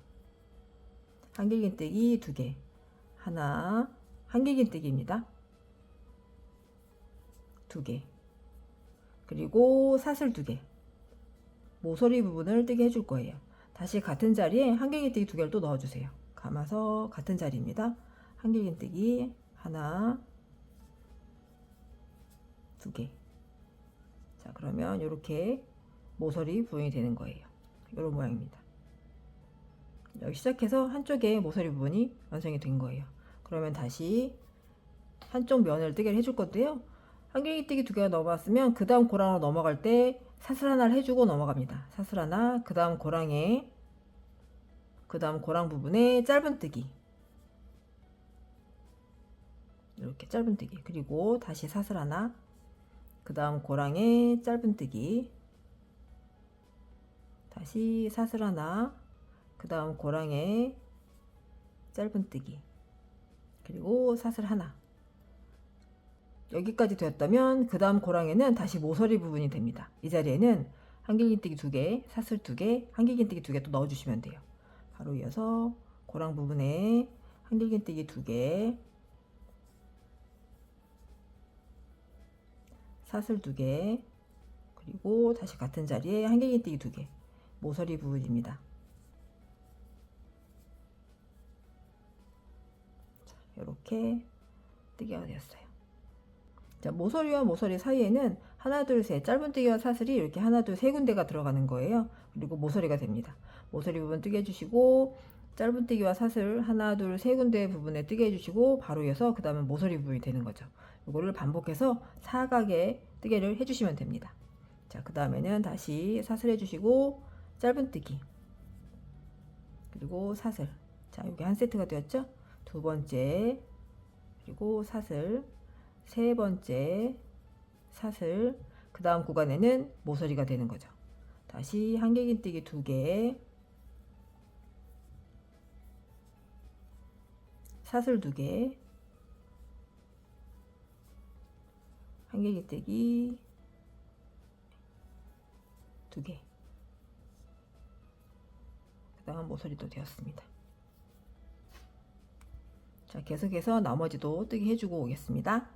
한길긴뜨기 2개, 하나, 한길긴뜨기입니다. 2개, 그리고 사슬 2개, 모서리 부분을 뜨게 해줄 거예요. 다시 같은 자리에 한길긴뜨기 2개를 또 넣어주세요. 감아서 같은 자리입니다. 한길긴뜨기 하나, 2개. 자, 그러면 이렇게 모서리 부분이 되는 거예요. 이런 모양입니다. 여기 시작해서 한쪽에 모서리 부분이 완성이 된 거예요. 그러면 다시 한쪽 면을 뜨개를 해줄 건데요. 한길긴뜨기 2개가 넘어갔으면 그 다음 고랑으로 넘어갈 때 사슬 하나를 해주고 넘어갑니다. 사슬 하나, 그 다음 고랑에, 그 다음 고랑 부분에 짧은뜨기, 이렇게 짧은뜨기, 그리고 다시 사슬 하나, 그 다음 고랑에 짧은뜨기, 다시 사슬 하나, 그 다음 고랑에 짧은뜨기, 그리고 사슬 하나. 여기까지 되었다면 그 다음 고랑에는 다시 모서리 부분이 됩니다. 이 자리에는 한길긴뜨기 2개, 사슬 2개, 한길긴뜨기 2개 또 넣어주시면 돼요. 바로 이어서 고랑 부분에 한길긴뜨기 2개, 사슬 2개, 그리고 다시 같은 자리에 한길긴뜨기 2개, 모서리 부분입니다. 이렇게 뜨개가 되었어요. 자, 모서리와 모서리 사이에는 하나, 둘, 셋 짧은뜨기와 사슬이 이렇게 하나, 둘, 세 군데가 들어가는 거예요. 그리고 모서리가 됩니다. 모서리 부분 뜨개 해주시고, 짧은뜨기와 사슬 하나, 둘, 세 군데 부분에 뜨개 해주시고, 바로 이어서 그 다음에 모서리 부분이 되는 거죠. 이거를 반복해서 사각의 뜨개를 해주시면 됩니다. 자, 그 다음에는 다시 사슬 해주시고, 짧은뜨기, 그리고 사슬. 자, 여기 한 세트가 되었죠? 두 번째, 그리고 사슬, 세 번째, 사슬. 그 다음 구간에는 모서리가 되는 거죠. 다시 한길긴뜨기 2개, 사슬 2개, 한길긴뜨기 2개. 그 다음 모서리도 되었습니다. 자, 계속해서 나머지도 뜨기 해주고 오겠습니다.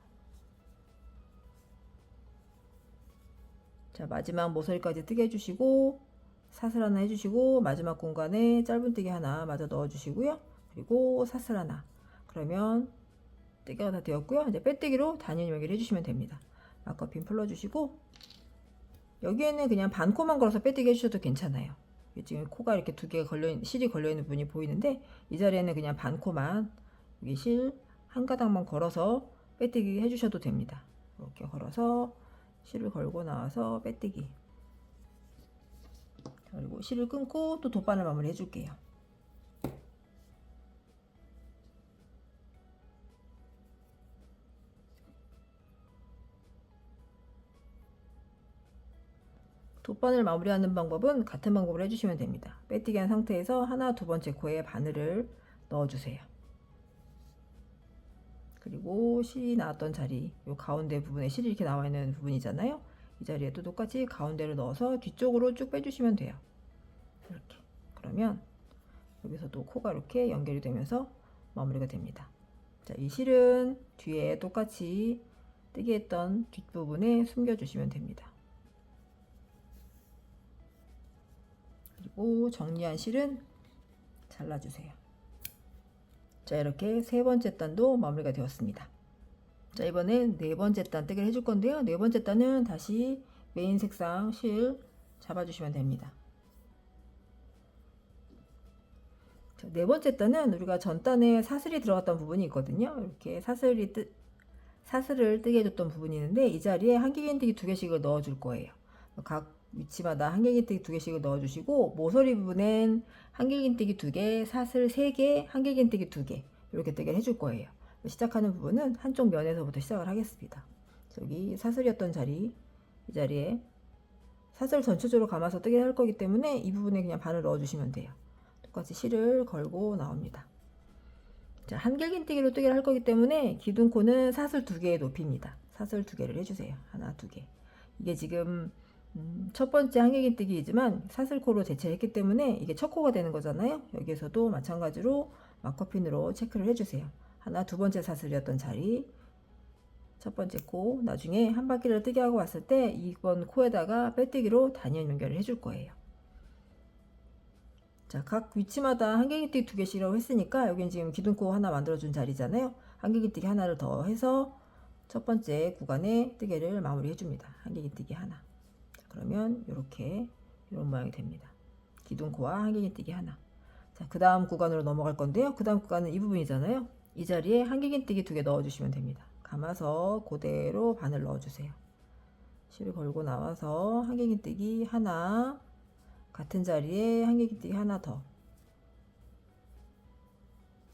자, 마지막 모서리까지 뜨게 해주시고, 사슬 하나 해주시고, 마지막 공간에 짧은뜨기 하나 마저 넣어주시고요. 그리고 사슬 하나. 그러면 뜨개가 다 되었고요. 이제 빼뜨기로 단연 연결 해주시면 됩니다. 마커핀 풀러주시고, 여기에는 그냥 반코만 걸어서 빼뜨기 해주셔도 괜찮아요. 지금 코가 이렇게 2개가 걸려있는, 실이 걸려있는 부분이 보이는데, 이 자리에는 그냥 반코만, 여기 실 한 가닥만 걸어서 빼뜨기 해주셔도 됩니다. 이렇게 걸어서 실을 걸고 나와서 빼뜨기, 그리고 실을 끊고 또 돗바늘 마무리 해줄게요. 돗바늘 마무리하는 방법은 같은 방법을 해주시면 됩니다. 빼뜨기 한 상태에서 하나, 두 번째 코에 바늘을 넣어주세요. 그리고 실이 나왔던 자리, 요 가운데 부분에 실이 이렇게 나와 있는 부분이잖아요. 이 자리에도 똑같이 가운데를 넣어서 뒤쪽으로 쭉 빼주시면 돼요. 이렇게. 그러면 여기서도 코가 이렇게 연결이 되면서 마무리가 됩니다. 자, 이 실은 뒤에 똑같이 뜨게 했던 뒷부분에 숨겨주시면 됩니다. 그리고 정리한 실은 잘라주세요. 자, 이렇게 세 번째 단도 마무리가 되었습니다. 자, 이번엔 네 번째 단 뜨개를 해줄 건데요. 네 번째 단은 다시 메인 색상 실 잡아주시면 됩니다. 자, 네 번째 단은 우리가 전 단에 사슬이 들어갔던 부분이 있거든요. 이렇게 사슬을 뜨게 해줬던 부분이 있는데, 이 자리에 한길긴뜨기 2개씩을 넣어줄 거예요. 각 위치마다 한길긴뜨기 2개씩을 넣어주시고, 모서리 부분엔 한길긴뜨기 2개, 사슬 3개, 한길긴뜨기 2개 이렇게 뜨개를 해줄 거예요. 시작하는 부분은 한쪽 면에서부터 시작을 하겠습니다. 여기 사슬이었던 자리, 이 자리에 사슬 전체적으로 감아서 뜨개를 할 거기 때문에 이 부분에 그냥 바늘 넣어주시면 돼요. 똑같이 실을 걸고 나옵니다. 자, 한길긴뜨기로 뜨개를 할 거기 때문에 기둥코는 사슬 2개의 높이입니다. 사슬 2개를 해주세요. 하나, 2개. 이게 지금 첫 번째 한길긴뜨기이지만 사슬코로 대체했기 때문에 이게 첫 코가 되는 거잖아요. 여기에서도 마찬가지로 마커핀으로 체크를 해주세요. 하나, 두 번째 사슬이었던 자리, 첫 번째 코, 나중에 한 바퀴를 뜨게 하고 왔을 때 이번 코에다가 빼뜨기로 단연 연결을 해줄 거예요. 자, 각 위치마다 한길긴뜨기 2개씩이라고 했으니까 여기는 지금 기둥코 하나 만들어준 자리잖아요. 한길긴뜨기 하나를 더 해서 첫 번째 구간에 뜨개를 마무리 해줍니다. 한길긴뜨기 하나. 그러면 이렇게 이런 모양이 됩니다. 기둥코와 한길긴뜨기 하나. 자, 그 다음 구간으로 넘어갈 건데요. 그 다음 구간은 이 부분이잖아요. 이 자리에 한길긴뜨기 2개 넣어주시면 됩니다. 감아서 그대로 바늘 넣어주세요. 실을 걸고 나와서 한길긴뜨기 하나, 같은 자리에 한길긴뜨기 하나 더.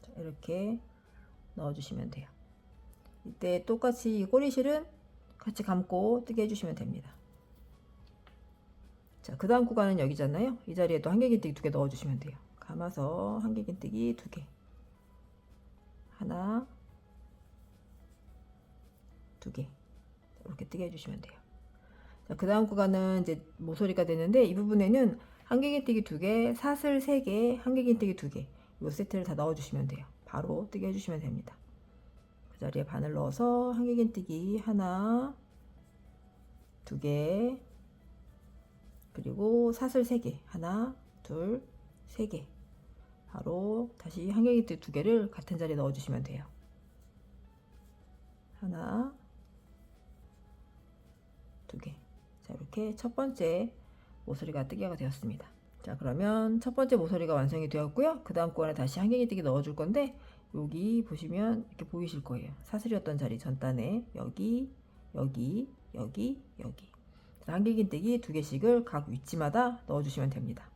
자, 이렇게 넣어주시면 돼요. 이때 똑같이 이 꼬리실은 같이 감고 뜨게 해주시면 됩니다. 자, 그 다음 구간은 여기잖아요. 이 자리에 또 한길긴뜨기 2개 넣어주시면 돼요. 감아서 한길긴뜨기 2개, 하나, 2개 이렇게 뜨게 해주시면 돼요. 자, 그 다음 구간은 이제 모서리가 되는데 이 부분에는 한길긴뜨기 2개, 사슬 3개, 한길긴뜨기 2개 이 세트를 다 넣어주시면 돼요. 바로 뜨게 해주시면 됩니다. 그 자리에 바늘 넣어서 한길긴뜨기 하나, 2개, 그리고 사슬 3개, 하나, 둘, 3개 바로 다시 한길긴뜨기 2개를 같은 자리에 넣어주시면 돼요. 하나, 2개. 자, 이렇게 첫 번째 모서리가 뜨개가 되었습니다. 자, 그러면 첫 번째 모서리가 완성이 되었고요. 그 다음 구간에 다시 한길긴뜨기 넣어줄 건데 여기 보시면 이렇게 보이실 거예요. 사슬이었던 자리 전단에 여기, 여기, 여기, 여기. 한길긴뜨기 2개씩을 각 위치마다 넣어주시면 됩니다.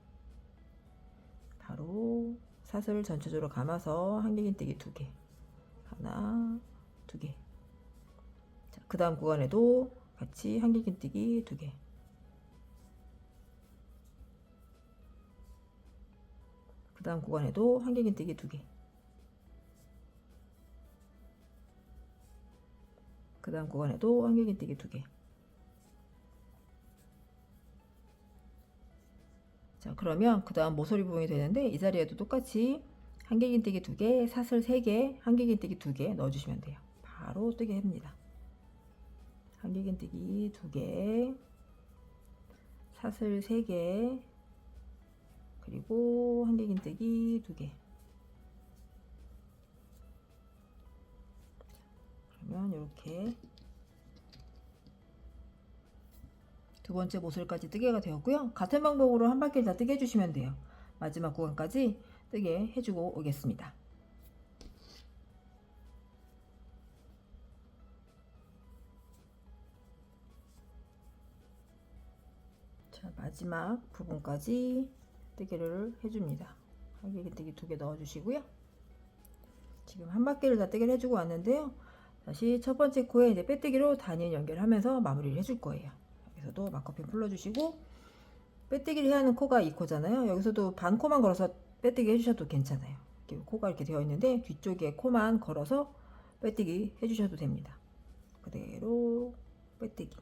바로 사슬을 전체적으로 감아서 한길긴뜨기 2개, 하나, 2개. 자, 그 다음 구간에도 같이 한길긴뜨기 2개, 그 다음 구간에도 한길긴뜨기 2개, 그 다음 구간에도 한길긴뜨기 2개. 자, 그러면 그 다음 모서리 부분이 되는데 이 자리에도 똑같이 한길긴뜨기 2개, 사슬 3개, 한길긴뜨기 2개 넣어주시면 돼요. 바로 뜨게 합니다. 한길긴뜨기 2개, 사슬 3개, 그리고 한길긴뜨기 2개. 그러면 이렇게 두 번째 모서리까지 뜨개가 되었고요. 같은 방법으로 한 바퀴를 다 뜨게 해주시면 돼요. 마지막 구간까지 뜨게 해주고 오겠습니다. 자, 마지막 부분까지 뜨개를 해줍니다. 한길긴뜨기 2개 넣어주시고요. 지금 한 바퀴를 다 뜨개를 해주고 왔는데요. 다시 첫 번째 코에 이제 빼뜨기로 단일 연결하면서 마무리를 해줄 거예요. 여기서도 막커핀 풀러주시고, 빼뜨기를 해야 하는 코가 이 코잖아요. 여기서도 반 코만 걸어서 빼뜨기 해주셔도 괜찮아요. 이렇게 코가 이렇게 되어 있는데 뒤쪽에 코만 걸어서 빼뜨기 해주셔도 됩니다. 그대로 빼뜨기.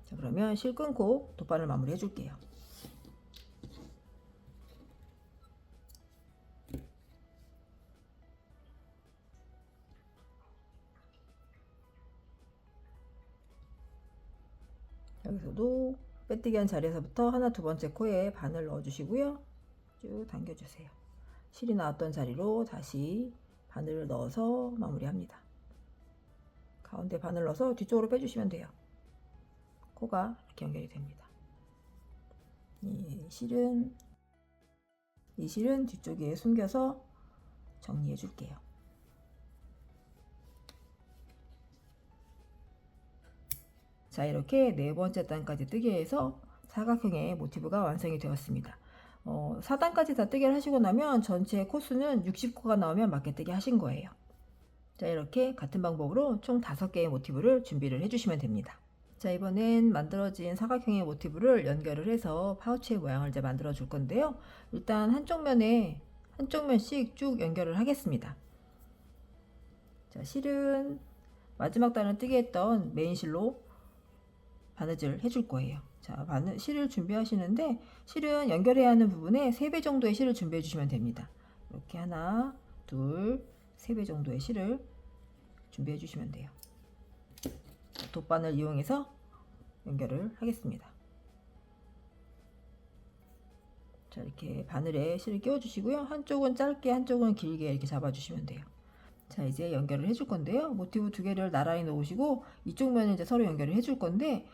자, 그러면 실 끊고 돗바늘 마무리 해줄게요. 여기서도 빼뜨기 한 자리에서부터 하나, 두 번째 코에 바늘 넣어주시고요. 쭉 당겨주세요. 실이 나왔던 자리로 다시 바늘을 넣어서 마무리합니다. 가운데 바늘 넣어서 뒤쪽으로 빼주시면 돼요. 코가 이렇게 연결이 됩니다. 이 실은 뒤쪽에 숨겨서 정리해 줄게요. 자, 이렇게 네 번째 단까지 뜨게 해서 사각형의 모티브가 완성이 되었습니다. 4단까지 다 뜨개를 하시고 나면 전체 코수는 60코가 나오면 맞게 뜨게 하신 거예요. 자, 이렇게 같은 방법으로 총 5개의 모티브를 준비를 해주시면 됩니다. 자, 이번엔 만들어진 사각형의 모티브를 연결을 해서 파우치의 모양을 이제 만들어 줄 건데요. 일단 한쪽 면씩 쭉 연결을 하겠습니다. 자, 실은 마지막 단을 뜨게 했던 메인 실로 바느질 해줄 거예요. 자, 실을 준비하시는데 실은 연결해야 하는 부분에 3배 정도의 실을 준비해 주시면 됩니다. 이렇게 하나, 둘, 3배 정도의 실을 준비해 주시면 돼요. 돗바늘 이용해서 연결을 하겠습니다. 자, 이렇게 바늘에 실을 끼워 주시고요. 한쪽은 짧게 한쪽은 길게 이렇게 잡아 주시면 돼요. 자, 이제 연결을 해줄 건데요. 모티브 2개를 나란히 놓으시고 이쪽 면을 이제 서로 연결을 해줄 건데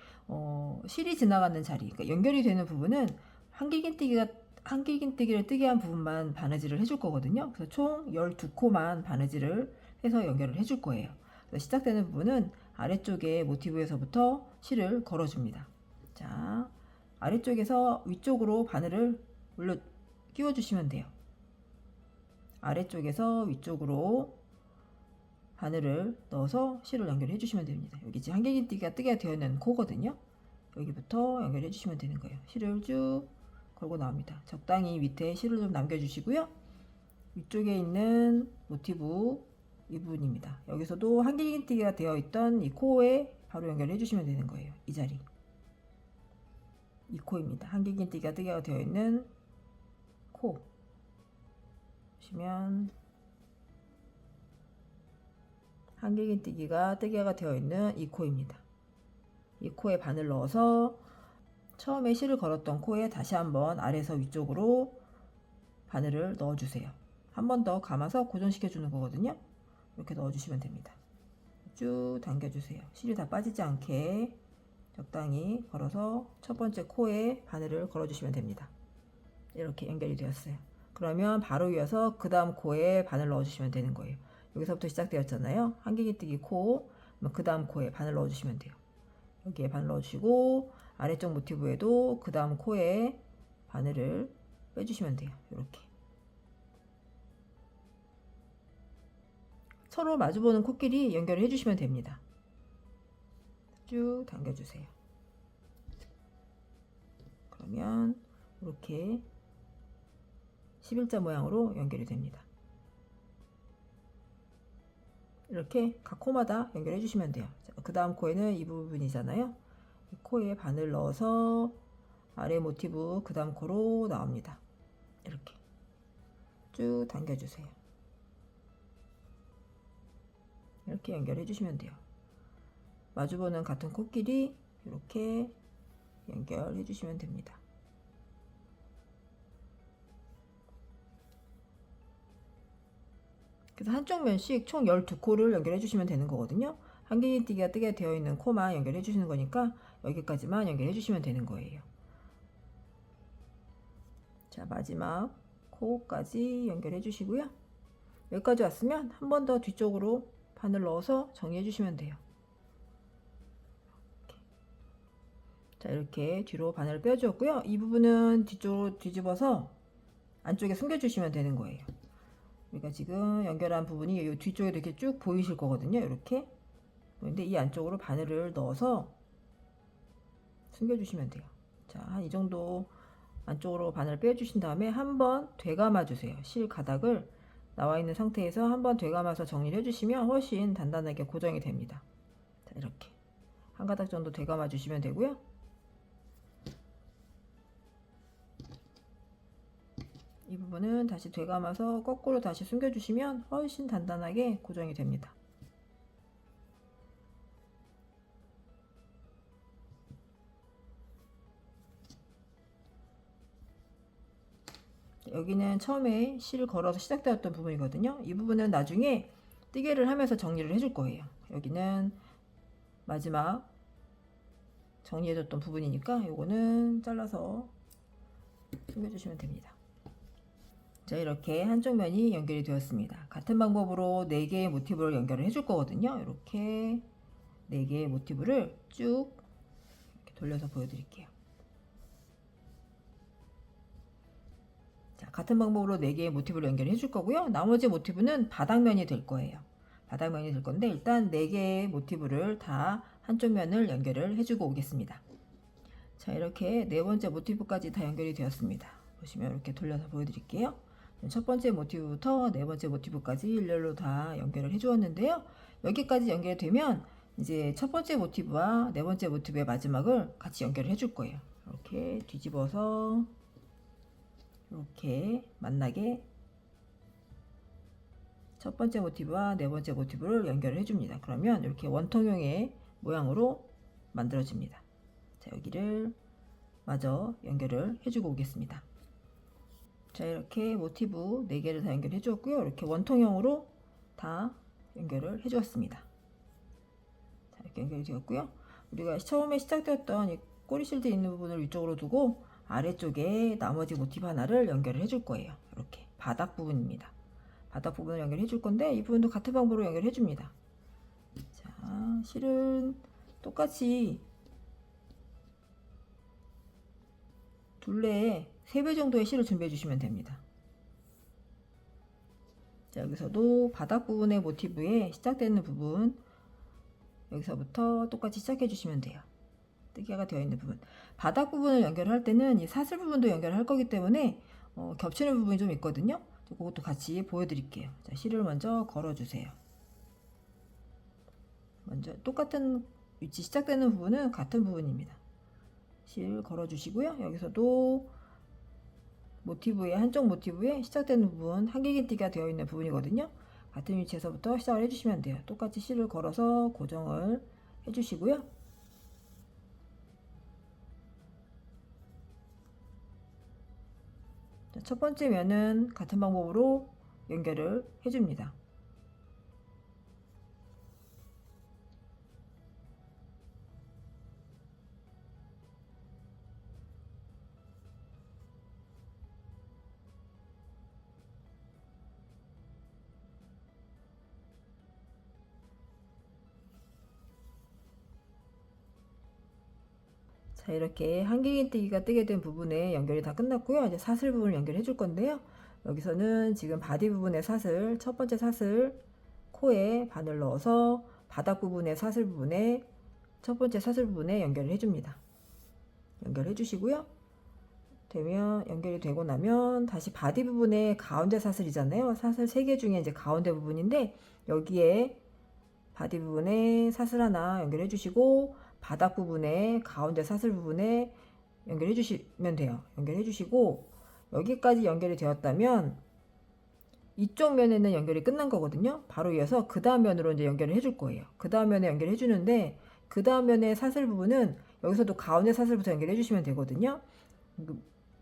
실이 지나가는 자리, 그러니까 연결이 되는 부분은 한길긴뜨기를 뜨게 한 부분만 바느질을 해줄 거거든요. 그래서 총 12코만 바느질을 해서 연결을 해줄 거예요. 그래서 시작되는 부분은 아래쪽에 모티브에서부터 실을 걸어줍니다. 자, 아래쪽에서 위쪽으로 바늘을 올려 끼워주시면 돼요. 아래쪽에서 위쪽으로 바늘을 넣어서 실을 연결해 주시면 됩니다. 여기 지금 한길긴뜨기가 뜨게 되어 있는 코거든요. 여기부터 연결해 주시면 되는 거예요. 실을 쭉 걸고 나옵니다. 적당히 밑에 실을 좀 남겨주시고요. 위쪽에 있는 모티브 이 부분입니다. 여기서도 한길긴뜨기가 되어 있던 이 코에 바로 연결해 주시면 되는 거예요. 이 자리, 이 코입니다. 한길긴뜨기가 뜨개가 되어 있는 코 보시면 한길긴뜨기가 뜨개가 되어 있는 이 코입니다. 이 코에 바늘 넣어서 처음에 실을 걸었던 코에 다시 한번 아래에서 위쪽으로 바늘을 넣어주세요. 한 번 더 감아서 고정시켜 주는 거거든요. 이렇게 넣어주시면 됩니다. 쭉 당겨주세요. 실이 다 빠지지 않게 적당히 걸어서 첫 번째 코에 바늘을 걸어주시면 됩니다. 이렇게 연결이 되었어요. 그러면 바로 이어서 그 다음 코에 바늘 넣어주시면 되는 거예요. 여기서부터 시작되었잖아요. 한길긴뜨기 코, 그 다음 코에 바늘 넣어주시면 돼요. 여기에 바늘 넣어주시고 아래쪽 모티브에도 그 다음 코에 바늘을 빼주시면 돼요. 이렇게 서로 마주보는 코끼리 연결을 해주시면 됩니다. 쭉 당겨주세요. 그러면 이렇게 11자 모양으로 연결이 됩니다. 이렇게 각 코마다 연결해 주시면 돼요. 그 다음 코에는 이 부분이잖아요. 이 코에 바늘 넣어서 아래 모티브 그 다음 코로 나옵니다. 이렇게 쭉 당겨주세요. 이렇게 연결해 주시면 돼요. 마주보는 같은 코끼리 이렇게 연결해 주시면 됩니다. 그래서 한쪽 면씩 총 12코를 연결해 주시면 되는 거거든요. 한길긴뜨기가 뜨게 되어 있는 코만 연결해 주시는 거니까 여기까지만 연결해 주시면 되는 거예요. 자, 마지막 코까지 연결해 주시고요. 여기까지 왔으면 한 번 더 뒤쪽으로 바늘 넣어서 정리해 주시면 돼요. 자, 이렇게 뒤로 바늘을 빼 주었고요. 이 부분은 뒤쪽으로 뒤집어서 안쪽에 숨겨 주시면 되는 거예요. 우리가 지금 연결한 부분이 이 뒤쪽에 이렇게 쭉 보이실 거거든요. 이렇게 보이는데 이 안쪽으로 바늘을 넣어서 숨겨 주시면 돼요. 자, 한 이 정도 안쪽으로 바늘을 빼 주신 다음에 한번 되감아 주세요. 실 가닥을 나와 있는 상태에서 한번 되감아서 정리를 해주시면 훨씬 단단하게 고정이 됩니다. 자, 이렇게 한 가닥 정도 되감아 주시면 되고요. 이 부분은 다시 되감아서 거꾸로 다시 숨겨 주시면 훨씬 단단하게 고정이 됩니다. 여기는 처음에 실을 걸어서 시작되었던 부분이거든요. 이 부분은 나중에 뜨개를 하면서 정리를 해줄 거예요. 여기는 마지막 정리해줬던 부분이니까 요거는 잘라서 숨겨주시면 됩니다. 자, 이렇게 한쪽 면이 연결이 되었습니다. 같은 방법으로 4개의 모티브를 연결을 해줄 거거든요. 이렇게 4개의 모티브를 쭉 이렇게 돌려서 보여드릴게요. 자, 같은 방법으로 4개의 모티브를 연결해 줄 거고요. 나머지 모티브는 바닥면이 될 거예요. 바닥면이 될 건데 일단 4개의 모티브를 다 한쪽 면을 연결을 해주고 오겠습니다. 자, 이렇게 네 번째 모티브까지 다 연결이 되었습니다. 보시면 이렇게 돌려서 보여드릴게요. 첫 번째 모티브부터 네 번째 모티브까지 일렬로 다 연결을 해주었는데요. 여기까지 연결되면 이제 첫 번째 모티브와 네 번째 모티브의 마지막을 같이 연결을 해줄 거예요. 이렇게 뒤집어서 이렇게 만나게 첫 번째 모티브와 네 번째 모티브를 연결을 해줍니다. 그러면 이렇게 원통형의 모양으로 만들어집니다. 자, 여기를 마저 연결을 해주고 오겠습니다. 자, 이렇게 모티브 4개를 다 연결해 주었고요. 이렇게 원통형으로 다 연결을 해 주었습니다. 자, 이렇게 연결이 되었고요. 우리가 처음에 시작되었던 이 꼬리 실드 있는 부분을 위쪽으로 두고 아래쪽에 나머지 모티브 하나를 연결을 해줄 거예요. 이렇게 바닥 부분입니다. 바닥 부분을 연결해 줄 건데 이 부분도 같은 방법으로 연결해 줍니다. 자, 실은 똑같이 둘레에 3배 정도의 실을 준비해 주시면 됩니다. 자, 여기서도 바닥 부분의 모티브에 시작되는 부분 여기서부터 똑같이 시작해 주시면 돼요. 뜨개가 되어 있는 부분, 바닥 부분을 연결할 때는 이 사슬 부분도 연결할 거기 때문에 겹치는 부분이 좀 있거든요. 그것도 같이 보여드릴게요. 자, 실을 먼저 걸어주세요. 먼저 똑같은 위치 시작되는 부분은 같은 부분입니다. 실 걸어주시고요. 여기서도 모티브에, 한쪽 모티브에 시작되는 부분, 한길긴뜨기가 되어 있는 부분이거든요. 같은 위치에서부터 시작을 해주시면 돼요. 똑같이 실을 걸어서 고정을 해주시고요. 첫 번째 면은 같은 방법으로 연결을 해줍니다. 자, 이렇게 한길긴뜨기가 뜨게 된 부분에 연결이 다 끝났고요. 이제 사슬 부분을 연결해 줄 건데요. 여기서는 지금 바디 부분의 사슬, 첫 번째 사슬 코에 바늘 넣어서 바닥 부분의 사슬 부분에, 첫 번째 사슬 부분에 연결을 해줍니다. 연결해 주시고요. 되면, 연결이 되고 나면 다시 바디 부분의 가운데 사슬이잖아요. 사슬 3개 중에 이제 가운데 부분인데, 여기에 바디 부분에 사슬 하나 연결해 주시고, 바닥 부분에 가운데 사슬 부분에 연결해 주시면 돼요. 연결해 주시고, 여기까지 연결이 되었다면 이쪽 면에는 연결이 끝난 거거든요. 바로 이어서 그 다음 면으로 이제 연결을 해줄 거예요. 그 다음 면에 연결해 주는데, 그 다음 면의 사슬 부분은 여기서도 가운데 사슬부터 연결해 주시면 되거든요.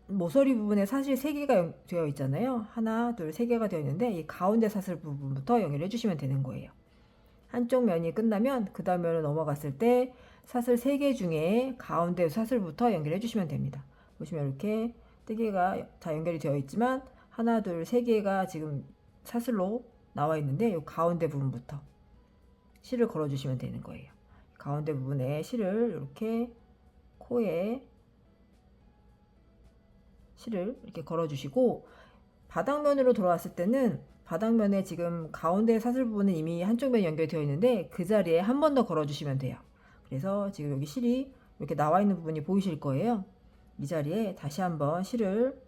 모서리 부분에 사슬이 3개가 되어 있잖아요. 하나, 둘, 3개가 되어 있는데, 이 가운데 사슬 부분부터 연결해 주시면 되는 거예요. 한쪽 면이 끝나면 그 다음 면을 넘어갔을 때 사슬 3개 중에 가운데 사슬부터 연결해 주시면 됩니다. 보시면 이렇게 뜨개가 다 연결이 되어 있지만 하나, 둘, 3개가 지금 사슬로 나와 있는데, 이 가운데 부분부터 실을 걸어 주시면 되는 거예요. 가운데 부분에 실을 이렇게 코에 실을 이렇게 걸어 주시고, 바닥면으로 돌아왔을 때는 바닥면에 지금 가운데 사슬 부분은 이미 한쪽 면이 연결되어 있는데 그 자리에 한 번 더 걸어 주시면 돼요. 그래서 지금 여기 실이 이렇게 나와 있는 부분이 보이실 거예요. 이 자리에 다시 한번 실을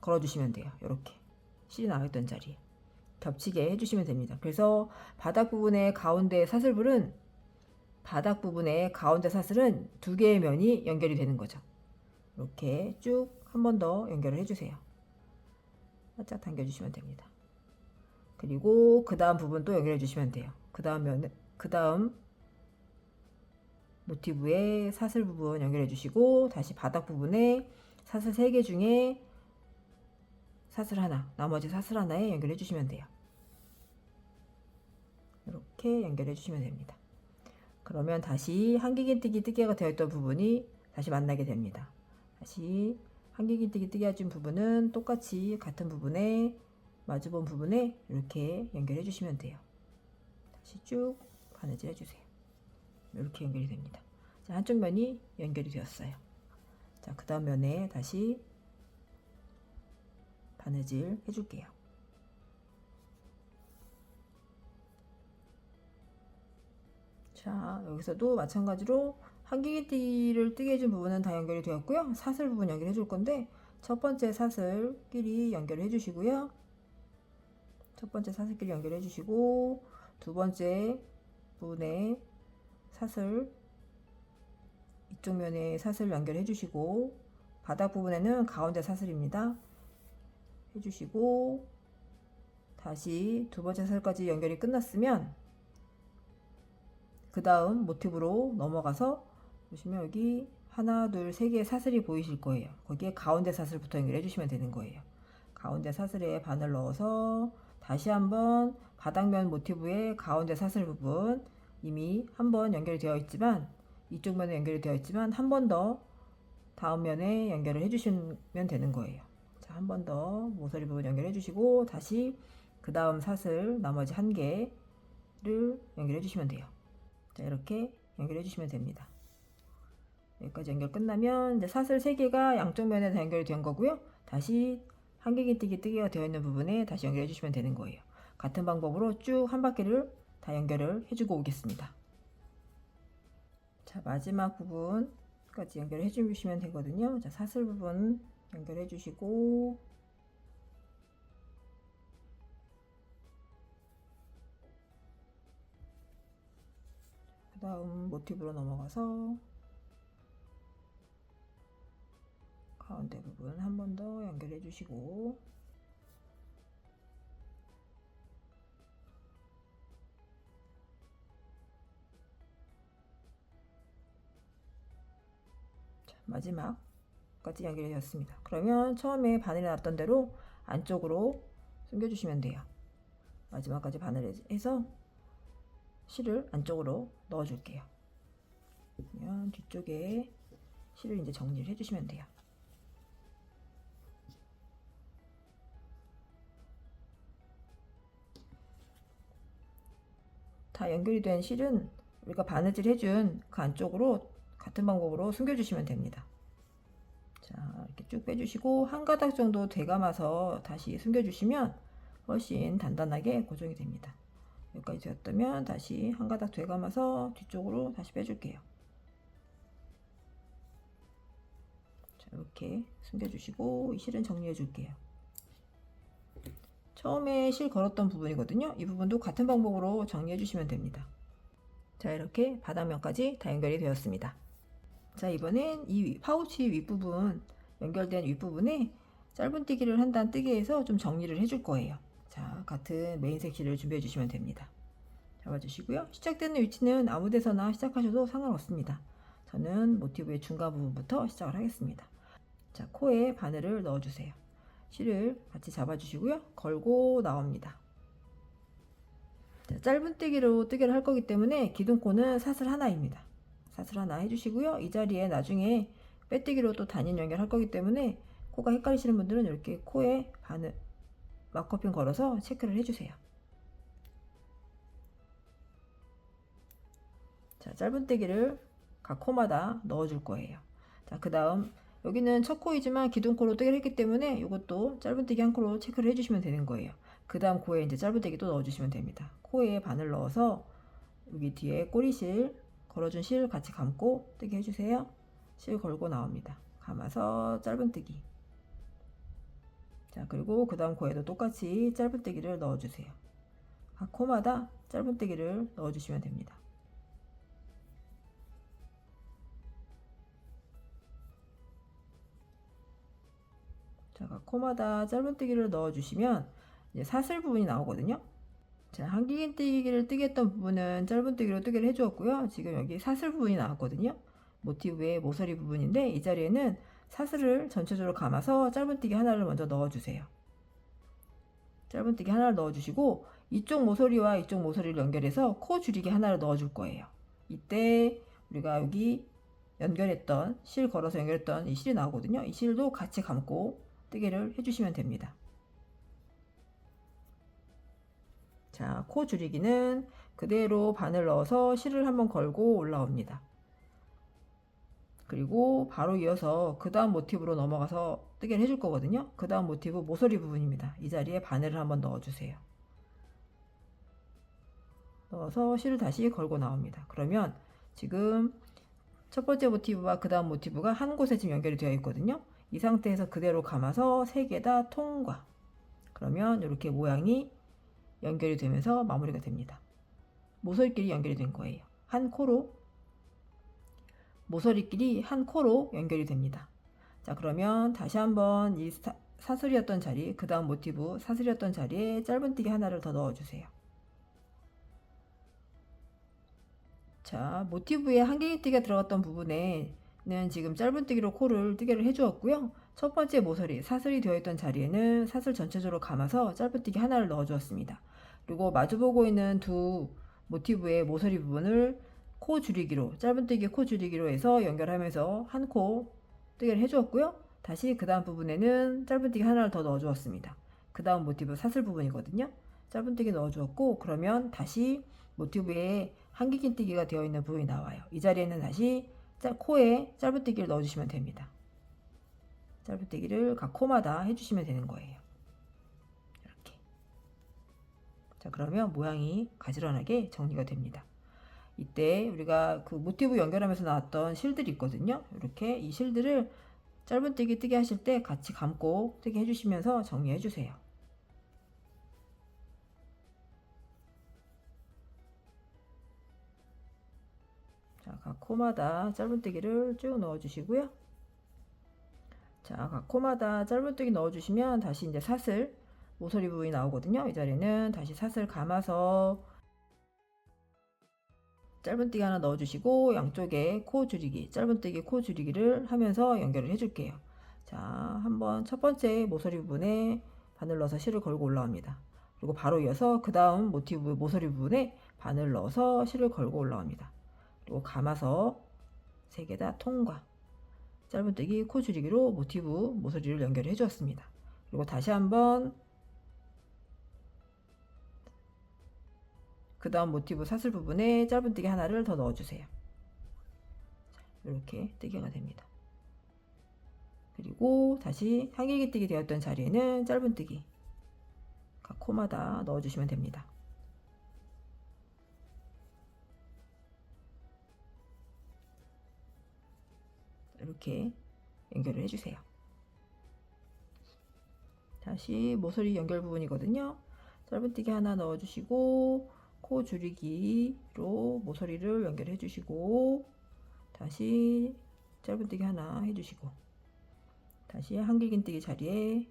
걸어 주시면 돼요. 이렇게 실이 나와 있던 자리에 겹치게 해주시면 됩니다. 그래서 바닥 부분의 가운데 사슬불은, 바닥 부분의 가운데 사슬은 2개의 면이 연결이 되는 거죠. 이렇게 쭉 한 번 더 연결을 해주세요. 살짝 당겨주시면 됩니다. 그리고 그 다음 부분 또 연결해 주시면 돼요. 그 다음 모티브의 사슬 부분 연결해 주시고, 다시 바닥 부분에 사슬 3개 중에 사슬 하나, 나머지 사슬 하나에 연결해 주시면 돼요. 이렇게 연결해 주시면 됩니다. 그러면 다시 한길긴뜨기 뜨개가 되어 있던 부분이 다시 만나게 됩니다. 다시 한길긴뜨기 뜨개 해준 부분은 똑같이 같은 부분에, 마주본 부분에 이렇게 연결해 주시면 돼요. 다시 쭉 바느질 해주세요. 이렇게 연결이 됩니다. 자, 한쪽 면이 연결이 되었어요. 자, 그 다음 면에 다시 바느질 해줄게요. 자, 여기서도 마찬가지로 한길긴뜨기를 뜨게 해준 부분은 다 연결이 되었고요. 사슬 부분 연결해 줄 건데, 첫 번째 사슬끼리 연결해 주시고요. 첫 번째 사슬끼리 연결해 주시고, 두 번째 부분에 사슬, 이쪽 면에 사슬 연결해 주시고, 바닥 부분에는 가운데 사슬입니다. 해주시고, 다시 두 번째 사슬까지 연결이 끝났으면 그 다음 모티브로 넘어가서 보시면 여기 하나, 둘, 3개의 사슬이 보이실 거예요. 거기에 가운데 사슬부터 연결해 주시면 되는 거예요. 가운데 사슬에 바늘 넣어서 다시 한번 바닥면 모티브의 가운데 사슬 부분, 이미 한번 연결이 되어 있지만, 이쪽 면에 연결이 되어 있지만 한 번 더 다음 면에 연결을 해주시면 되는 거예요. 자, 한 번 더 모서리 부분 연결해 주시고, 다시 그 다음 사슬 나머지 1개를 연결해 주시면 돼요. 자, 이렇게 연결해 주시면 됩니다. 여기까지 연결 끝나면 이제 사슬 3개가 양쪽 면에 다 연결이 된 거고요. 다시 한길긴뜨기 뜨개가 되어 있는 부분에 다시 연결해 주시면 되는 거예요. 같은 방법으로 쭉 한 바퀴를 다 연결을 해주고 오겠습니다. 자, 마지막 부분까지 연결해 주시면 되거든요. 자, 사슬 부분 연결해 주시고, 그 다음 모티브로 넘어가서 가운데 부분 한 번 더 연결해 주시고, 자, 마지막까지 연결이 되었습니다. 그러면 처음에 바늘이 났던 대로 안쪽으로 숨겨주시면 돼요. 마지막까지 바늘을 해서 실을 안쪽으로 넣어 줄게요. 그러면 뒤쪽에 실을 이제 정리를 해주시면 돼요. 다 연결이 된 실은 우리가 바느질 해준 그 안쪽으로 같은 방법으로 숨겨주시면 됩니다. 자, 이렇게 쭉 빼주시고 한 가닥 정도 되감아서 다시 숨겨주시면 훨씬 단단하게 고정이 됩니다. 여기까지 되었다면 다시 한 가닥 되감아서 뒤쪽으로 다시 빼줄게요. 자, 이렇게 숨겨주시고 이 실은 정리해 줄게요. 처음에 실 걸었던 부분이거든요. 이 부분도 같은 방법으로 정리해 주시면 됩니다. 자, 이렇게 바닥면까지 다 연결이 되었습니다. 자, 이번엔 이 파우치 윗부분, 연결된 윗부분에 짧은뜨기를 한 단 뜨게 해서 좀 정리를 해줄 거예요. 자, 같은 메인색 실을 준비해 주시면 됩니다. 잡아주시고요. 시작되는 위치는 아무 데서나 시작하셔도 상관없습니다. 저는 모티브의 중간 부분부터 시작을 하겠습니다. 자, 코에 바늘을 넣어주세요. 실을 같이 잡아주시고요. 걸고 나옵니다. 자, 짧은뜨기로 뜨개를 할 거기 때문에 기둥코는 사슬 하나입니다. 사슬 하나 해주시고요. 이 자리에 나중에 빼뜨기로 또 단인 연결할 거기 때문에 코가 헷갈리시는 분들은 이렇게 코에 바늘 마커핀 걸어서 체크를 해주세요. 자, 짧은뜨기를 각 코마다 넣어줄 거예요. 자, 그 다음 여기는 첫 코이지만 기둥코로 뜨개를 했기 때문에 이것도 짧은뜨기 한 코로 체크를 해주시면 되는 거예요. 그 다음 코에 이제 짧은뜨기 또 넣어주시면 됩니다. 코에 바늘 넣어서 여기 뒤에 꼬리실 걸어준 실 같이 감고 뜨게 해주세요. 실 걸고 나옵니다. 감아서 짧은뜨기. 자, 그리고 그 다음 코에도 똑같이 짧은뜨기를 넣어주세요. 각 코마다 짧은뜨기를 넣어주시면 됩니다. 자, 각 코마다 짧은뜨기를 넣어주시면 이제 사슬 부분이 나오거든요. 자, 한길뜨기를 뜨게 했던 부분은 짧은뜨기로 뜨개를 해주었고요. 지금 여기 사슬 부분이 나왔거든요. 모티브의 모서리 부분인데 이 자리에는 사슬을 전체적으로 감아서 짧은뜨기 하나를 먼저 넣어주세요. 짧은뜨기 하나를 넣어주시고 이쪽 모서리와 이쪽 모서리를 연결해서 코 줄이기 하나를 넣어줄 거예요. 이때 우리가 여기 연결했던 실 걸어서 연결했던 이 실이 나오거든요. 이 실도 같이 감고 뜨개를 해주시면 됩니다. 자, 코 줄이기는 그대로 바늘 넣어서 실을 한번 걸고 올라옵니다. 그리고 바로 이어서 그 다음 모티브로 넘어가서 뜨개를 해줄 거거든요. 그 다음 모티브 모서리 부분입니다. 이 자리에 바늘을 한번 넣어주세요. 넣어서 실을 다시 걸고 나옵니다. 그러면 지금 첫 번째 모티브와 그 다음 모티브가 한 곳에 지금 연결이 되어 있거든요. 이 상태에서 그대로 감아서 세 개 다 통과. 그러면 이렇게 모양이 연결이 되면서 마무리가 됩니다. 모서리끼리 연결이 된 거예요. 한 코로 모서리끼리 한 코로 연결이 됩니다. 자, 그러면 다시 한번 이 사슬이었던 자리, 그 다음 모티브 사슬이었던 자리에 짧은뜨기 하나를 더 넣어주세요. 자, 모티브에 한길뜨기가 들어갔던 부분에는 지금 짧은뜨기로 코를 뜨개를 해주었고요. 첫 번째 모서리 사슬이 되어 있던 자리에는 사슬 전체적으로 감아서 짧은뜨기 하나를 넣어 주었습니다. 그리고 마주보고 있는 두 모티브의 모서리 부분을 코 줄이기로 짧은뜨기 코 줄이기로 해서 연결하면서 한 코 뜨개를 해주었고요. 다시 그 다음 부분에는 짧은뜨기 하나를 더 넣어 주었습니다. 그 다음 모티브 사슬 부분이거든요. 짧은뜨기 넣어 주었고 그러면 다시 모티브에 한길긴뜨기가 되어 있는 부분이 나와요. 이 자리에는 다시 코에 짧은뜨기를 넣어 주시면 됩니다. 짧은뜨기를 각 코마다 해주시면 되는 거예요. 이렇게. 자, 그러면 모양이 가지런하게 정리가 됩니다. 이때 때 우리가 그 모티브 연결하면서 나왔던 실들이 있거든요. 이렇게 이 실들을 짧은뜨기 뜨게 하실 때 같이 감고 뜨게 해주시면서 정리해 주세요. 자, 각 코마다 짧은뜨기를 쭉 넣어 주시고요. 자, 각 코마다 짧은뜨기 넣어 주시면 다시 이제 사슬 모서리 부분이 나오거든요. 이 자리는 다시 사슬 감아서 짧은뜨기 하나 넣어 주시고 양쪽에 코 줄이기, 짧은뜨기 코 줄이기를 하면서 연결을 해 줄게요. 자, 한번 첫 번째 모서리 부분에 바늘 넣어서 실을 걸고 올라옵니다. 그리고 바로 이어서 그 다음 모티브 모서리 부분에 바늘 넣어서 실을 걸고 올라옵니다. 그리고 감아서 3개 다 통과, 짧은뜨기 코 줄이기로 모티브 모서리를 연결해 주었습니다. 그리고 다시 한번 그 다음 모티브 사슬 부분에 짧은뜨기 하나를 더 넣어주세요. 이렇게 뜨개가 됩니다. 그리고 다시 한길기뜨기 되었던 자리에는 짧은뜨기 각 코마다 넣어주시면 됩니다. 이렇게 연결을 해주세요. 다시 모서리 연결 부분이거든요. 짧은뜨기 하나 넣어주시고 코 줄이기로 모서리를 연결해 주시고 다시 짧은뜨기 하나 해주시고 다시 한길긴뜨기 자리에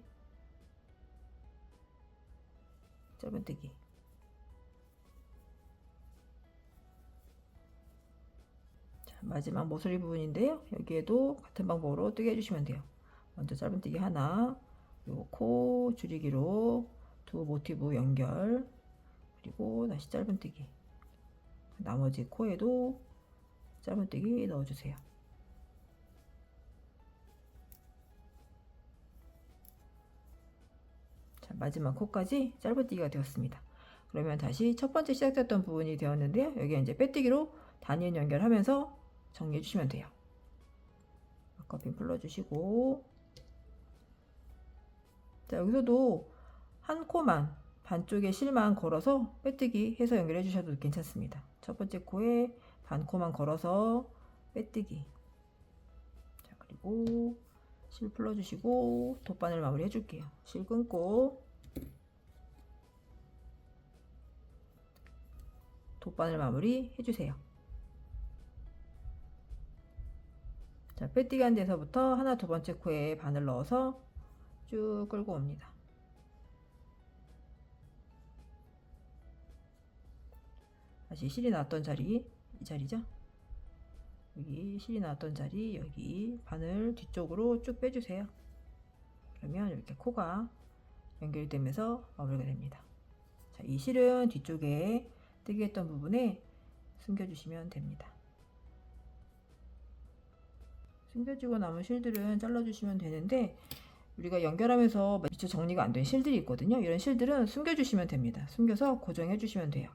짧은뜨기, 자, 마지막 모서리 부분인데요. 여기에도 같은 방법으로 뜨게 해주시면 돼요. 먼저 짧은뜨기 하나, 그리고 코 줄이기로 두 모티브 연결, 그리고 다시 짧은뜨기, 나머지 코에도 짧은뜨기 넣어주세요. 자, 마지막 코까지 짧은뜨기가 되었습니다. 그러면 다시 첫 번째 시작됐던 부분이 되었는데요. 여기 이제 빼뜨기로 단연 연결하면서 정리해 주시면 돼요. 앞커핀 풀러주시고, 자, 여기서도 한 코만 반쪽에 실만 걸어서 빼뜨기 해서 연결해 주셔도 괜찮습니다. 첫 번째 코에 반 코만 걸어서 빼뜨기, 자, 그리고 실 풀러주시고 돗바늘 마무리 해줄게요. 실 끊고 돗바늘 마무리 해주세요. 자, 빼뜨기 한 데서부터 하나 두 번째 코에 바늘 넣어서 쭉 끌고 옵니다. 다시 실이 나왔던 자리, 이 자리죠. 여기 실이 나왔던 자리, 여기 바늘 뒤쪽으로 쭉 빼주세요. 그러면 이렇게 코가 연결되면서 마무리가 됩니다. 자, 이 실은 뒤쪽에 뜨게 했던 부분에 숨겨주시면 됩니다. 숨겨지고 남은 실들은 잘라주시면 되는데, 우리가 연결하면서 미처 정리가 안 된 실들이 있거든요. 이런 실들은 숨겨주시면 됩니다. 숨겨서 고정해 주시면 돼요.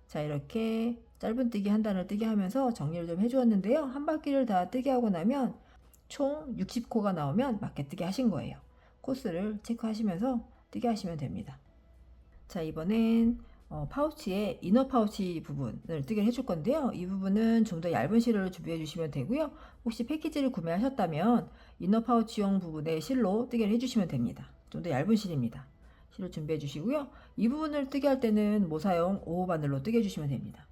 자, 이렇게 짧은뜨기 한 단을 뜨게 하면서 정리를 좀 해주었는데요. 한 바퀴를 다 뜨게 하고 나면 총 60코가 나오면 맞게 뜨게 하신 거예요. 코스를 체크하시면서 뜨게 하시면 됩니다. 자, 이번엔 파우치의 이너 파우치 부분을 뜨게 해줄 건데요. 이 부분은 좀 더 얇은 실을 준비해 주시면 되고요. 혹시 패키지를 구매하셨다면 이너 파우치용 부분에 실로 뜨게 해주시면 됩니다. 좀 더 얇은 실입니다. 실을 준비해 주시고요. 이 부분을 뜨게 할 때는 모사용 5호 바늘로 뜨게 해주시면 됩니다.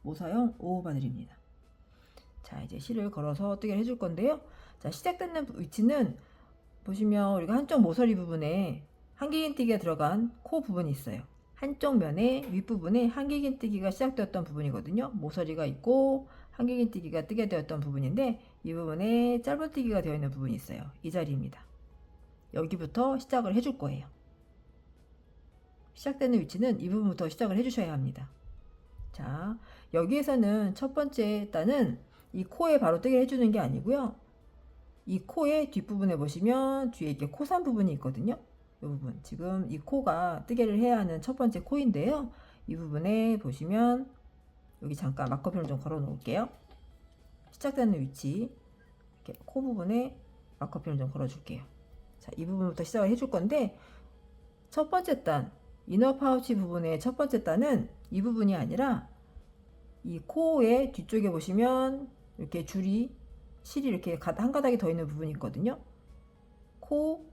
모사용 5호 바늘입니다. 자, 이제 실을 걸어서 뜨게 해줄 건데요. 자, 시작되는 위치는 보시면 우리가 한쪽 모서리 부분에 한길긴뜨기가 들어간 코 부분이 있어요. 한쪽 면의 윗부분에 한길긴뜨기가 시작되었던 부분이거든요. 모서리가 있고 한길긴뜨기가 뜨게 되었던 부분인데, 이 부분에 짧은뜨기가 되어 있는 부분이 있어요. 이 자리입니다. 여기부터 시작을 해줄 거예요. 시작되는 위치는 이 부분부터 시작을 해주셔야 합니다. 자, 여기에서는 첫 번째 단은 이 코에 바로 뜨게 해주는 게 아니고요. 이 코의 뒷부분에 보시면 뒤에 이렇게 코산 부분이 있거든요. 이 부분, 지금 이 코가 뜨개를 해야 하는 첫 번째 코인데요. 이 부분에 보시면 여기 잠깐 마커펜을 좀 걸어 놓을게요. 시작되는 위치, 이렇게 코 부분에 마커펜을 좀 걸어 줄게요. 자, 이 부분부터 시작을 해줄 건데, 첫 번째 단, 이너 파우치 부분의 첫 번째 단은 이 부분이 아니라 이 코의 뒤쪽에 보시면 이렇게 실이 이렇게 한 가닥이 더 있는 부분이 있거든요. 코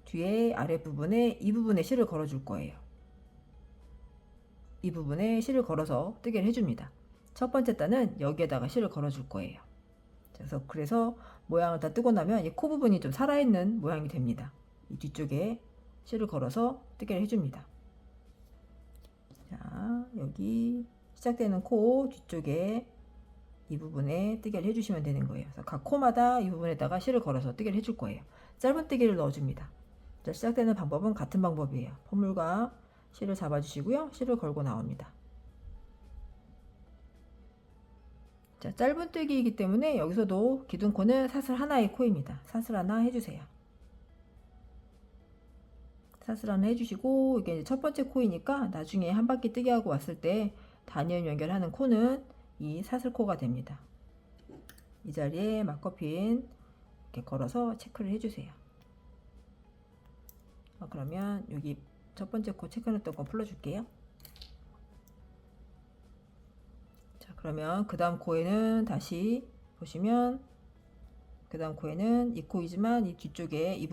뒤에 아랫부분에 이 부분에 실을 걸어 줄 거예요. 이 부분에 실을 걸어서 뜨개를 해줍니다. 첫 번째 단은 여기에다가 실을 걸어 줄 거예요. 그래서 모양을 다 뜨고 나면 이 코 부분이 좀 살아있는 모양이 됩니다. 이 뒤쪽에 실을 걸어서 뜨개를 해줍니다. 자, 여기 시작되는 코 뒤쪽에 이 부분에 뜨개를 해주시면 되는 거예요. 그래서 각 코마다 이 부분에다가 실을 걸어서 뜨개를 해줄 거예요. 짧은 뜨개를 넣어줍니다. 자, 시작되는 방법은 같은 방법이에요. 포물과 실을 잡아주시고요. 실을 걸고 나옵니다. 자, 짧은 뜨기이기 때문에 여기서도 기둥코는 사슬 하나의 코입니다. 사슬 하나 해주세요. 사슬 하나 해주시고, 이게 첫 번째 코이니까 나중에 한 바퀴 뜨기 하고 왔을 때 단연 연결하는 코는 이 사슬코가 됩니다. 이 자리에 막커핀 이렇게 걸어서 체크를 해주세요. 그러면 여기 첫 번째 코 체크했던 거 풀어줄게요. 자, 그러면 그 다음 코에는 다시 보시면 그 다음 코에는 이 코이지만 이 뒤쪽에 이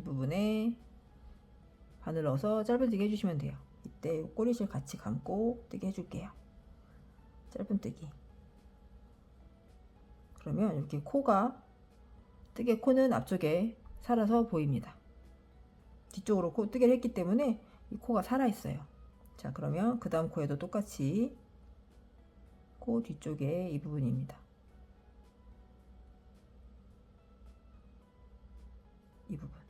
부분에 바늘 넣어서 짧은 뜨기 해주시면 돼요. 이때 꼬리실 같이 감고 뜨기 해줄게요. 짧은 뜨기. 그러면 이렇게 코가 뜨개 코는 앞쪽에 살아서 보입니다. 뒤쪽으로 뜨개를 했기 때문에 이 코가 살아 있어요. 자, 그러면 그 다음 코에도 똑같이 코 뒤쪽에 이 부분입니다. 이 부분.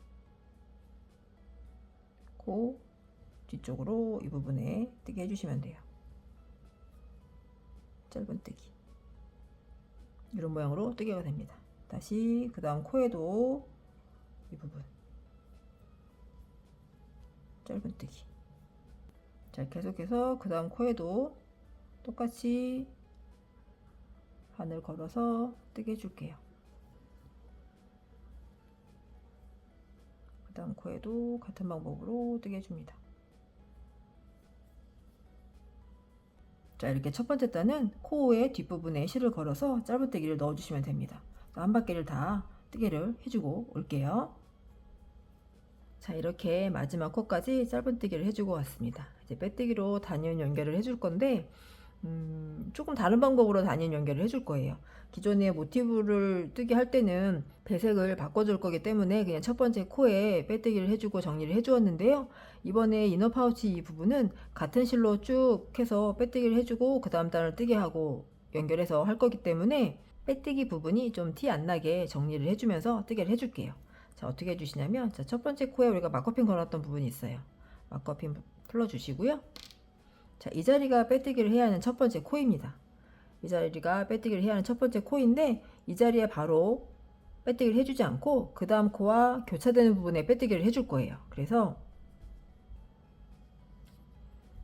코 뒤쪽으로 이 부분에 뜨개 해주시면 돼요. 짧은 뜨기. 이런 모양으로 뜨개가 됩니다. 다시 그 다음 코에도 이 부분. 짧은 뜨기. 자, 계속해서 그 다음 코에도 똑같이 바늘 걸어서 뜨개 해줄게요. 그 다음 코에도 같은 방법으로 뜨개 해줍니다. 자, 이렇게 첫 번째 단은 코의 뒷부분에 실을 걸어서 짧은 뜨기를 넣어주시면 됩니다. 한 바퀴를 다 뜨개를 해주고 올게요. 자, 이렇게 마지막 코까지 짧은 뜨개를 해주고 왔습니다. 이제 빼뜨기로 단연 연결을 해줄 건데 조금 다른 방법으로 단연 연결을 해줄 거예요. 기존에 모티브를 뜨게 할 때는 배색을 바꿔줄 거기 때문에 그냥 첫 번째 코에 빼뜨기를 해주고 정리를 해주었는데요. 이번에 이너 파우치 이 부분은 같은 실로 쭉 해서 빼뜨기를 해주고 그 다음 단을 뜨게 하고 연결해서 할 거기 때문에 빼뜨기 부분이 좀 티 안 나게 정리를 해주면서 뜨개를 해줄게요. 자, 어떻게 해주시냐면, 자, 첫 번째 코에 우리가 막커핀 걸었던 부분이 있어요. 막커핀 풀어주시고요. 자, 이 자리가 빼뜨기를 해야 하는 첫 번째 코입니다. 이 자리가 빼뜨기를 해야 하는 첫 번째 코인데, 이 자리에 바로 빼뜨기를 해주지 않고 그 다음 코와 교차되는 부분에 빼뜨기를 해줄 거예요. 그래서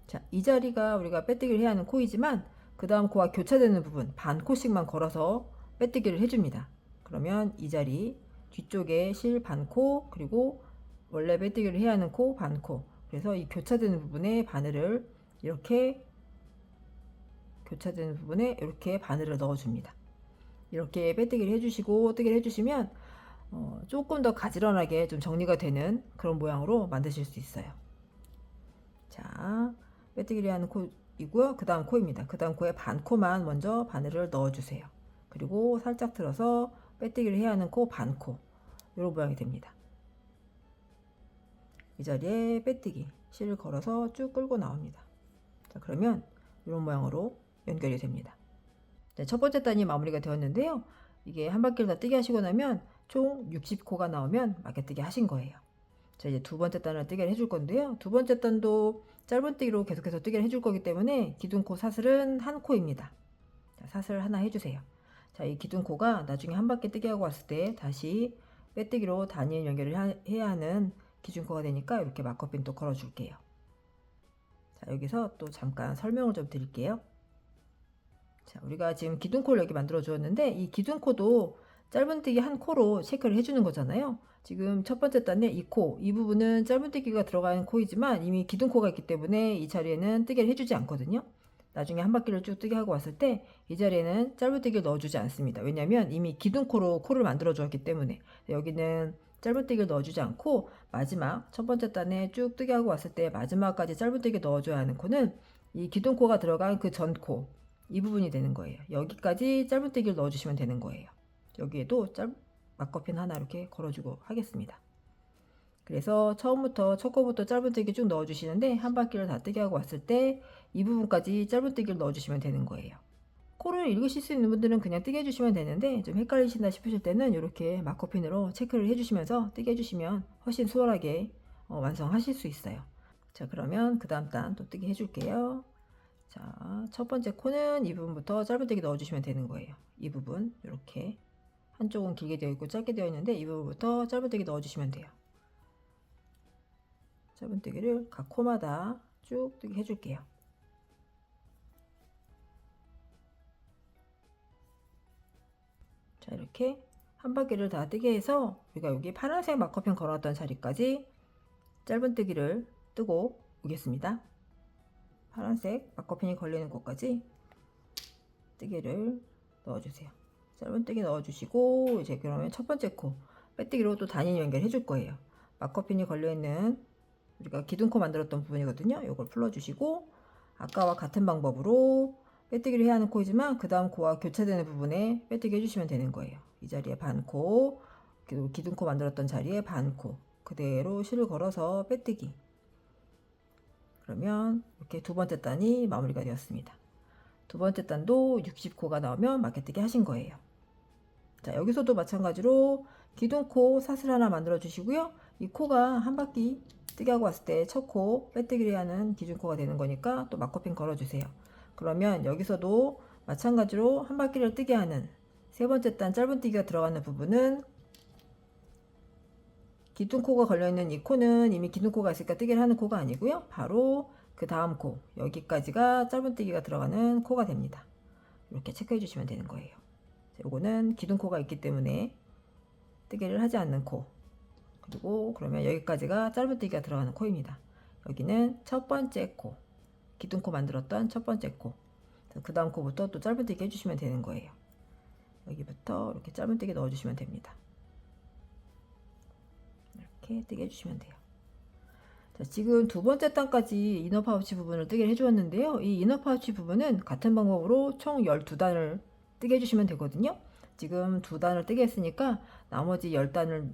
자, 이 자리가 우리가 빼뜨기를 해야 하는 코이지만 그 다음 코와 교차되는 부분 반 코씩만 걸어서 빼뜨기를 해줍니다. 그러면 이 자리 뒤쪽에 실 반코, 그리고 원래 빼뜨기를 해야 하는 코 반코, 그래서 이 교차되는 부분에 바늘을 이렇게 교차되는 부분에 이렇게 바늘을 넣어줍니다. 이렇게 빼뜨기를 해주시고 뜨기를 해주시면 조금 더 가지런하게 좀 정리가 되는 그런 모양으로 만드실 수 있어요. 자, 빼뜨기를 하는 코이고요. 그 다음 코입니다. 그 다음 코에 반코만 먼저 바늘을 넣어주세요. 그리고 살짝 틀어서 빼뜨기를 해야 하는 코 반코, 이런 모양이 됩니다. 이 자리에 빼뜨기 실을 걸어서 쭉 끌고 나옵니다. 자, 그러면 이런 모양으로 연결이 됩니다. 네, 첫 번째 단이 마무리가 되었는데요. 이게 한 바퀴를 다 뜨게 하시고 나면 총 60코가 나오면 막개뜨기 하신 거예요. 자, 이제 두 번째 단을 뜨개를 해줄 건데요. 두 번째 단도 짧은 뜨기로 계속해서 뜨개를 해줄 거기 때문에 기둥코 사슬은 한 코입니다. 자, 사슬 하나 해주세요. 자, 이 기둥코가 나중에 한 바퀴 뜨게 하고 왔을 때 다시 빼뜨기로 단위에 연결을 해야 하는 기둥코가 되니까 이렇게 막커핀 또 걸어줄게요. 자, 여기서 또 잠깐 설명을 좀 드릴게요. 자, 우리가 지금 기둥코를 여기 만들어 주었는데 이 기둥코도 짧은뜨기 한 코로 체크를 해주는 거잖아요. 지금 첫 번째 단에 이 코, 이 부분은 짧은뜨기가 들어가는 코이지만 이미 기둥코가 있기 때문에 이 자리에는 뜨개를 해주지 않거든요. 나중에 한 바퀴를 쭉 뜨게 하고 왔을 때 이 자리에는 짧은뜨기를 넣어주지 않습니다. 왜냐하면 이미 기둥코로 코를 만들어 주었기 때문에. 여기는 짧은뜨기를 넣어주지 않고 마지막 첫 번째 단에 쭉 뜨게 하고 왔을 때 마지막까지 짧은뜨기 넣어줘야 하는 코는 이 기둥코가 들어간 그 전코, 이 부분이 되는 거예요. 여기까지 짧은뜨기를 넣어주시면 되는 거예요. 여기에도 막커핀 하나 이렇게 걸어주고 하겠습니다. 그래서 처음부터 첫 코부터 짧은뜨기 쭉 넣어주시는데 한 바퀴를 다 뜨게 하고 왔을 때 이 부분까지 짧은뜨기를 넣어주시면 되는 거예요. 코를 읽으실 수 있는 분들은 그냥 뜨게 해주시면 되는데 좀 헷갈리신다 싶으실 때는 이렇게 마커핀으로 체크를 해주시면서 뜨게 해주시면 훨씬 수월하게 완성하실 수 있어요. 자, 그러면 그 다음 단 또 뜨게 해줄게요. 자, 첫 번째 코는 이 부분부터 짧은뜨기 넣어주시면 되는 거예요. 이 부분 이렇게 한쪽은 길게 되어 있고 짧게 되어 있는데 이 부분부터 짧은뜨기 넣어주시면 돼요. 짧은뜨기를 각 코마다 쭉 뜨게 해줄게요. 자, 이렇게 한 바퀴를 다 뜨게 해서 우리가 여기 파란색 마커핀 걸어놨던 자리까지 짧은뜨기를 뜨고 오겠습니다. 파란색 마커핀이 걸리는 곳까지 뜨개를 넣어주세요. 짧은뜨기 넣어주시고 이제 그러면 첫 번째 코 빼뜨기로 또 단위 연결해 줄 거예요. 마커핀이 걸려있는 우리가 기둥코 만들었던 부분이거든요. 이걸 풀어주시고 아까와 같은 방법으로 빼뜨기를 해야 하는 코이지만 그 다음 코와 교차되는 부분에 빼뜨기 해주시면 되는 거예요. 이 자리에 반코, 그리고 기둥코 만들었던 자리에 반코 그대로 실을 걸어서 빼뜨기. 그러면 이렇게 두 번째 단이 마무리가 되었습니다. 두 번째 단도 60코가 나오면 막개뜨기 하신 거예요. 자, 여기서도 마찬가지로 기둥코 사슬 하나 만들어 주시고요. 이 코가 한 바퀴 뜨게 하고 왔을 때 첫 코 빼뜨기를 하는 기준코가 되는 거니까 또 마커핀 걸어 주세요. 그러면 여기서도 마찬가지로 한 바퀴를 뜨게 하는 세 번째 단 짧은뜨기가 들어가는 부분은 기둥코가 걸려있는 이 코는 이미 기둥코가 있으니까 뜨기를 하는 코가 아니고요. 바로 그 다음 코 여기까지가 짧은뜨기가 들어가는 코가 됩니다. 이렇게 체크해 주시면 되는 거예요. 요거는 기둥코가 있기 때문에 뜨개를 하지 않는 코, 그리고 그러면 여기까지가 짧은뜨기가 들어가는 코입니다. 여기는 첫 번째 코, 기둥코 만들었던 첫 번째 코, 그 다음 코부터 또 짧은뜨기 해주시면 되는 거예요. 여기부터 이렇게 짧은뜨기 넣어주시면 됩니다. 이렇게 뜨게 해주시면 돼요. 자, 지금 두 번째 단까지 이너 파우치 부분을 뜨게 해주었는데요. 이 이너 파우치 부분은 같은 방법으로 총 12단을 뜨게 해주시면 되거든요. 지금 두 단을 뜨게 했으니까 나머지 10단을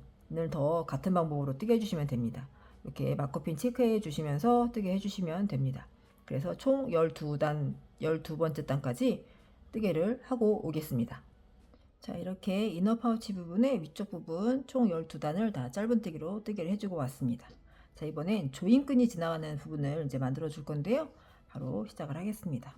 더 같은 방법으로 뜨게 해주시면 됩니다. 이렇게 마커핀 체크해 주시면서 뜨게 해주시면 됩니다. 그래서 총 12단, 12번째 단까지 뜨개를 하고 오겠습니다. 자, 이렇게 이너 파우치 부분의 위쪽 부분 총 12단을 다 짧은뜨기로 뜨개를 해주고 왔습니다. 자, 이번엔 조임끈이 지나가는 부분을 이제 만들어 줄 건데요. 바로 시작을 하겠습니다.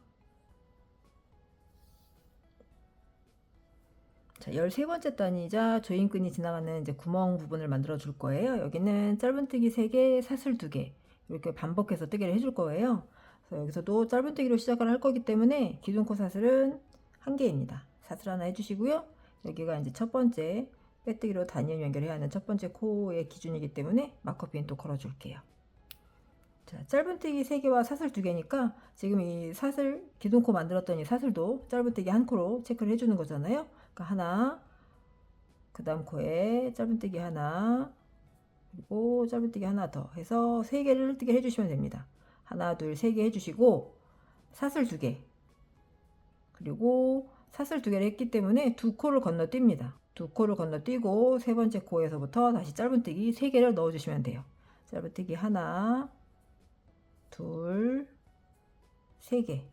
자, 13번째 단이자 조임끈이 지나가는 이제 구멍 부분을 만들어 줄 거예요. 여기는 짧은뜨기 3개, 사슬 2개 이렇게 반복해서 뜨개를 해줄 거예요. 그래서 여기서도 짧은뜨기로 시작을 할 거기 때문에 기둥코 사슬은 1개입니다. 사슬 하나 해주시고요. 여기가 이제 첫 번째 빼뜨기로 단위를 연결해야 하는 첫 번째 코의 기준이기 때문에 마커핀 또 걸어 줄게요. 자, 짧은뜨기 3개와 사슬 2개니까 지금 이 사슬 기둥코 만들었던 이 사슬도 짧은뜨기 한 코로 체크를 해주는 거잖아요. 그러니까 하나, 그 다음 코에 짧은뜨기 하나, 그리고 짧은뜨기 하나 더 해서 3개를 뜨게 해주시면 됩니다. 하나, 둘, 3개 해주시고 사슬 2개, 그리고 사슬 2개를 했기 때문에 두 코를 건너뜁니다. 두 코를 건너뛰고 세 번째 코에서부터 다시 짧은뜨기 3개를 넣어주시면 돼요. 짧은뜨기 하나, 둘, 3개,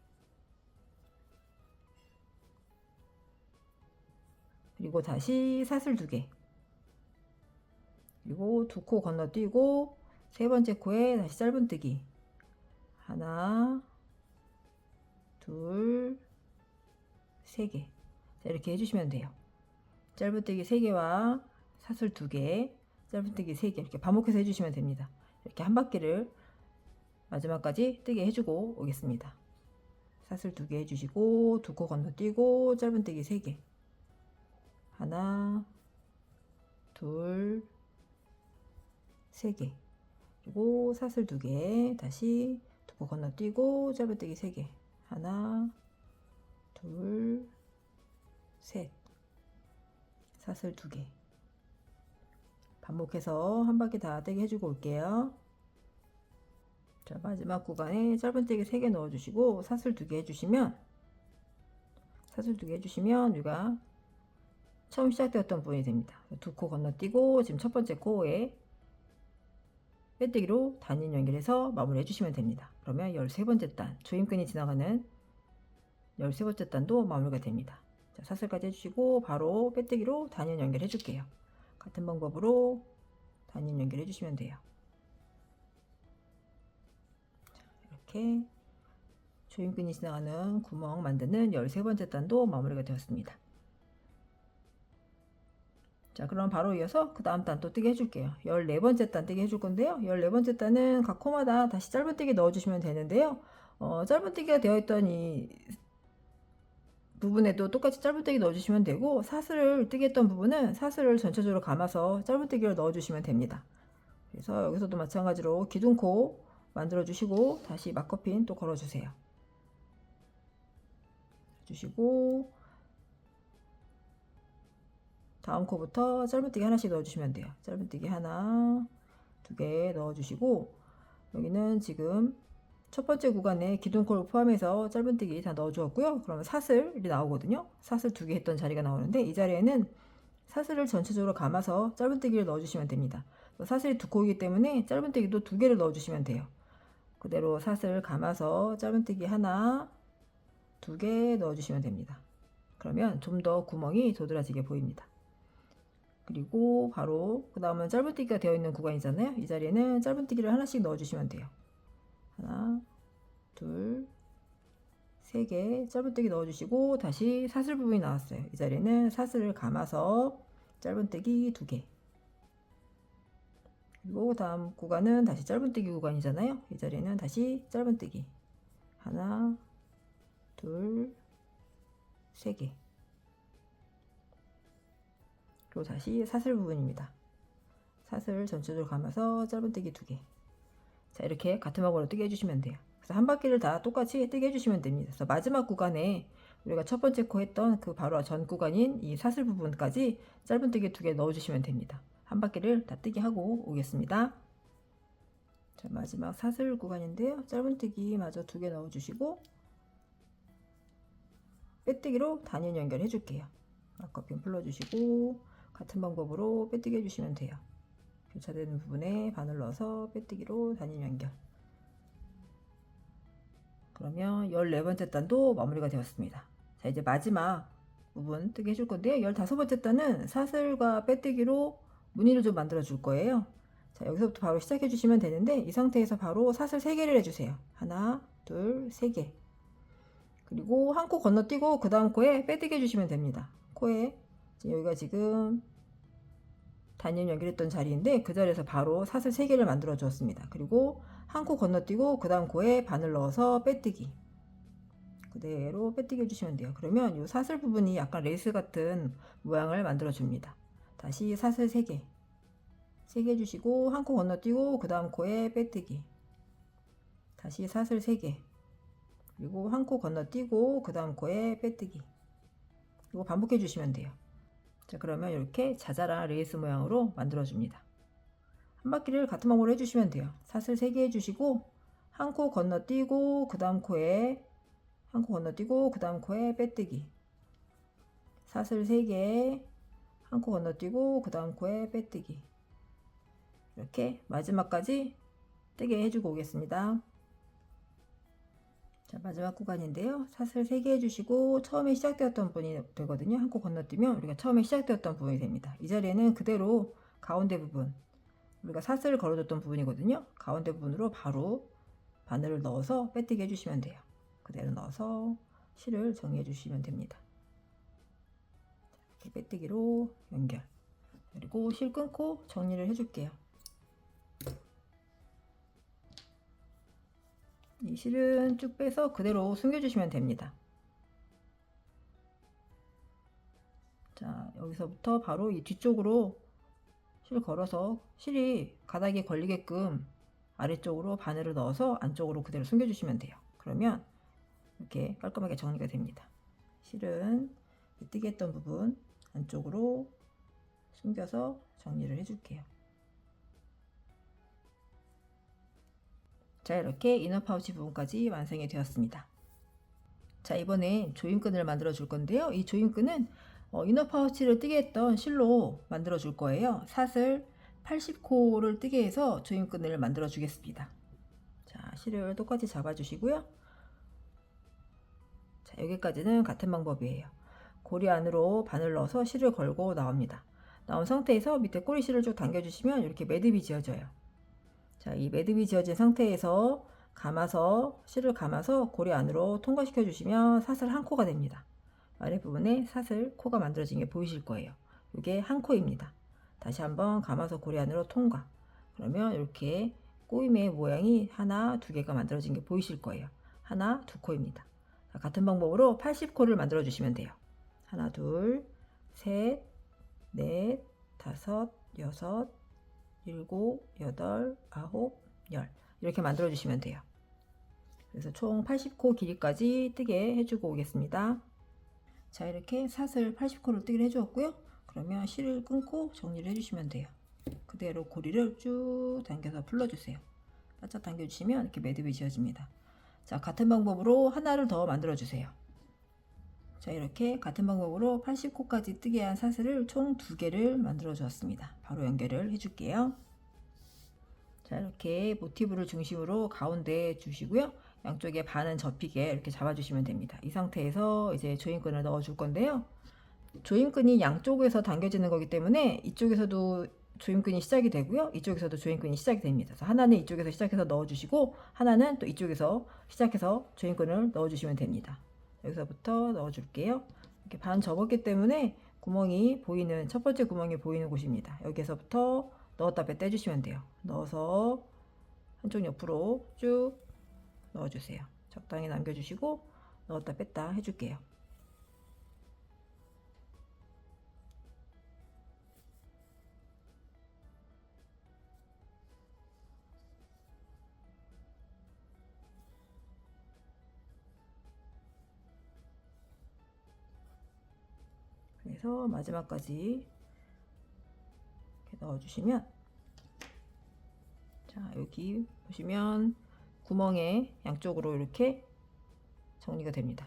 그리고 다시 사슬 2개, 그리고 두 코 건너뛰고 세 번째 코에 다시 짧은뜨기 하나, 둘, 3개. 자, 이렇게 해주시면 돼요. 짧은뜨기 3개와 사슬 2개, 짧은뜨기 3개 이렇게 반복해서 해주시면 됩니다. 이렇게 한 바퀴를 마지막까지 뜨게 해주고 오겠습니다. 사슬 2개 해주시고 두 코 건너뛰고 짧은뜨기 3개 하나, 둘, 3개, 그리고 사슬 2개 다시 두 코 건너뛰고 짧은뜨기 3개 하나, 둘, 셋. 사슬 2개. 반복해서 한 바퀴 다 떼게 해주고 올게요. 자, 마지막 구간에 짧은뜨기 3개 넣어주시고 사슬 2개 해주시면 우리가 처음 시작되었던 부분이 됩니다. 2코 건너뛰고 지금 첫 번째 코에 빼뜨기로 단인 연결해서 마무리 해주시면 됩니다. 그러면 13번째 단, 조임끈이 지나가는 13번째 단도 마무리가 됩니다. 자, 사슬까지 해주시고 바로 빼뜨기로 단인 연결해 줄게요. 같은 방법으로 단인 연결해 주시면 돼요. 자, 이렇게 조임끈이 지나가는 구멍 만드는 13번째 단도 마무리가 되었습니다. 자, 그럼 바로 이어서 그 다음 단 또 뜨게 해줄게요. 14번째 단 뜨게 해줄 건데요. 14번째 단은 각 코마다 다시 짧은뜨기 넣어주시면 되는데요. 짧은뜨기가 되어있던 이 부분에도 똑같이 짧은뜨기 넣어주시면 되고, 사슬을 뜨게 했던 부분은 사슬을 전체적으로 감아서 짧은뜨기를 넣어주시면 됩니다. 그래서 여기서도 마찬가지로 기둥코 만들어주시고 다시 막커핀 또 걸어주세요. 주시고 다음 코부터 짧은뜨기 하나씩 넣어주시면 돼요. 짧은뜨기 하나, 2개 넣어주시고, 여기는 지금 첫 번째 구간에 기둥코를 포함해서 짧은뜨기 다 넣어주었고요. 그러면 사슬이 나오거든요. 사슬 2개 했던 자리가 나오는데, 이 자리에는 사슬을 전체적으로 감아서 짧은뜨기를 넣어주시면 됩니다. 사슬이 2코이기 때문에 짧은뜨기도 2개를 넣어주시면 돼요. 그대로 사슬 감아서 짧은뜨기 하나, 2개 넣어주시면 됩니다. 그러면 좀 더 구멍이 도드라지게 보입니다. 그리고 바로 그 다음은 짧은뜨기가 되어 있는 구간이잖아요. 이 자리에는 짧은뜨기를 하나씩 넣어주시면 돼요. 하나, 둘, 3개 짧은뜨기 넣어주시고 다시 사슬 부분이 나왔어요. 이 자리에는 사슬을 감아서 짧은뜨기 2개. 그리고 다음 구간은 다시 짧은뜨기 구간이잖아요. 이 자리에는 다시 짧은뜨기 하나, 둘, 3개. 그리고 다시 사슬 부분입니다. 사슬 전체적으로 감아서 짧은뜨기 2개. 자, 이렇게 같은 방법으로 뜨게 해주시면 돼요. 그래서 한 바퀴를 다 똑같이 뜨게 해주시면 됩니다. 그래서 마지막 구간에 우리가 첫 번째 코 했던 그 바로 전 구간인 이 사슬 부분까지 짧은뜨기 2개 넣어주시면 됩니다. 한 바퀴를 다 뜨게 하고 오겠습니다. 자, 마지막 사슬 구간인데요. 짧은뜨기 마저 2개 넣어주시고 빼뜨기로 단연 연결해 줄게요. 막커핀 풀어주시고 같은 방법으로 빼뜨기 해주시면 돼요. 교차되는 부분에 바늘 넣어서 빼뜨기로 단연 연결. 그러면 14번째 단도 마무리가 되었습니다. 자, 이제 마지막 부분 뜨게 해줄 건데요. 15번째 단은 사슬과 빼뜨기로 무늬를 좀 만들어 줄 거예요. 자, 여기서부터 바로 시작해 주시면 되는데, 이 상태에서 바로 사슬 3개를 해주세요. 하나, 둘, 3개. 그리고 한 코 건너뛰고 그 다음 코에 빼뜨기 해주시면 됩니다. 코에 여기가 지금 단연 연결했던 자리인데, 그 자리에서 바로 사슬 3개를 만들어 주었습니다. 그리고 한 코 건너뛰고 그 다음 코에 바늘 넣어서 빼뜨기. 그대로 빼뜨기 해주시면 돼요. 그러면 이 사슬 부분이 약간 레이스 같은 모양을 만들어 줍니다. 다시 사슬 3개. 3개 해주시고 한 코 건너뛰고 그 다음 코에 빼뜨기. 다시 사슬 3개. 그리고 한 코 건너뛰고 그 다음 코에 빼뜨기. 이거 반복해 주시면 돼요. 자, 그러면 이렇게 자잘한 레이스 모양으로 만들어 줍니다. 한 바퀴를 같은 방법으로 해주시면 돼요. 사슬 3개 해주시고 한 코 건너뛰고 그 다음 코에 한 코 건너뛰고 그 다음 코에 빼뜨기. 사슬 3개 한 코 건너뛰고 그 다음 코에 빼뜨기. 이렇게 마지막까지 뜨게 해주고 오겠습니다. 자, 마지막 구간인데요. 사슬 3개 해주시고 처음에 시작되었던 부분이 되거든요. 한 코 건너뛰면 우리가 처음에 시작되었던 부분이 됩니다. 이 자리에는 그대로 가운데 부분, 우리가 사슬을 걸어줬던 부분이거든요. 가운데 부분으로 바로 바늘을 넣어서 빼뜨기 해주시면 돼요. 그대로 넣어서 실을 정리해 주시면 됩니다. 이렇게 빼뜨기로 연결. 그리고 실 끊고 정리를 해줄게요. 이 실은 쭉 빼서 그대로 숨겨주시면 됩니다. 자, 여기서부터 바로 이 뒤쪽으로 실 걸어서 실이 바닥에 걸리게끔 아래쪽으로 바늘을 넣어서 안쪽으로 그대로 숨겨주시면 돼요. 그러면 이렇게 깔끔하게 정리가 됩니다. 실은 뜨게 했던 부분 안쪽으로 숨겨서 정리를 해줄게요. 자, 이렇게 이너 파우치 부분까지 완성이 되었습니다. 자, 이번엔 조임끈을 만들어 줄 건데요. 이 조임끈은 이너 파우치를 뜨게 했던 실로 만들어 줄 거예요. 사슬 80코를 뜨게 해서 조임끈을 만들어 주겠습니다. 자, 실을 똑같이 잡아 주시고요. 자, 여기까지는 같은 방법이에요. 고리 안으로 바늘 넣어서 실을 걸고 나옵니다. 나온 상태에서 밑에 꼬리실을 쭉 당겨 주시면 이렇게 매듭이 지어져요. 자, 이 매듭이 지어진 상태에서 실을 감아서 고리 안으로 통과시켜 주시면 사슬 한 코가 됩니다. 아랫부분에 사슬 코가 만들어진 게 보이실 거예요. 이게 한 코입니다. 다시 한번 감아서 고리 안으로 통과. 그러면 이렇게 꼬임의 모양이 하나, 두 개가 만들어진 게 보이실 거예요. 하나, 두 코입니다. 자, 같은 방법으로 80코를 만들어 주시면 돼요. 하나, 둘, 셋, 넷, 다섯, 여섯, 일곱, 여덟, 아홉, 열 이렇게 만들어 주시면 돼요. 그래서 총 80코 길이까지 뜨게 해주고 오겠습니다. 자, 이렇게 사슬 80코를 뜨게 해주었고요. 그러면 실을 끊고 정리를 해주시면 돼요. 그대로 고리를 쭉 당겨서 풀러주세요. 바짝 당겨주시면 이렇게 매듭이 지어집니다. 자, 같은 방법으로 하나를 더 만들어 주세요. 자, 이렇게 같은 방법으로 80코까지 뜨게 한 사슬을 총 2개를 만들어 주었습니다. 바로 연결을 해줄게요. 자, 이렇게 모티브를 중심으로 가운데에 주시고요. 양쪽에 반은 접히게 이렇게 잡아주시면 됩니다. 이 상태에서 이제 조임끈을 넣어 줄 건데요. 조임끈이 양쪽에서 당겨지는 거기 때문에 이쪽에서도 조임끈이 시작이 되고요. 이쪽에서도 조임끈이 시작이 됩니다. 그래서 하나는 이쪽에서 시작해서 넣어주시고 하나는 또 이쪽에서 시작해서 조임끈을 넣어주시면 됩니다. 여기서부터 넣어줄게요. 이렇게 반 접었기 때문에 구멍이 보이는 첫 번째 구멍이 보이는 곳입니다. 여기서부터 넣었다 뺐다 해주시면 돼요. 넣어서 한쪽 옆으로 쭉 넣어주세요. 적당히 남겨주시고 넣었다 뺐다 해줄게요. 그래서 마지막까지 이렇게 넣어주시면, 자, 여기 보시면 구멍에 양쪽으로 이렇게 정리가 됩니다.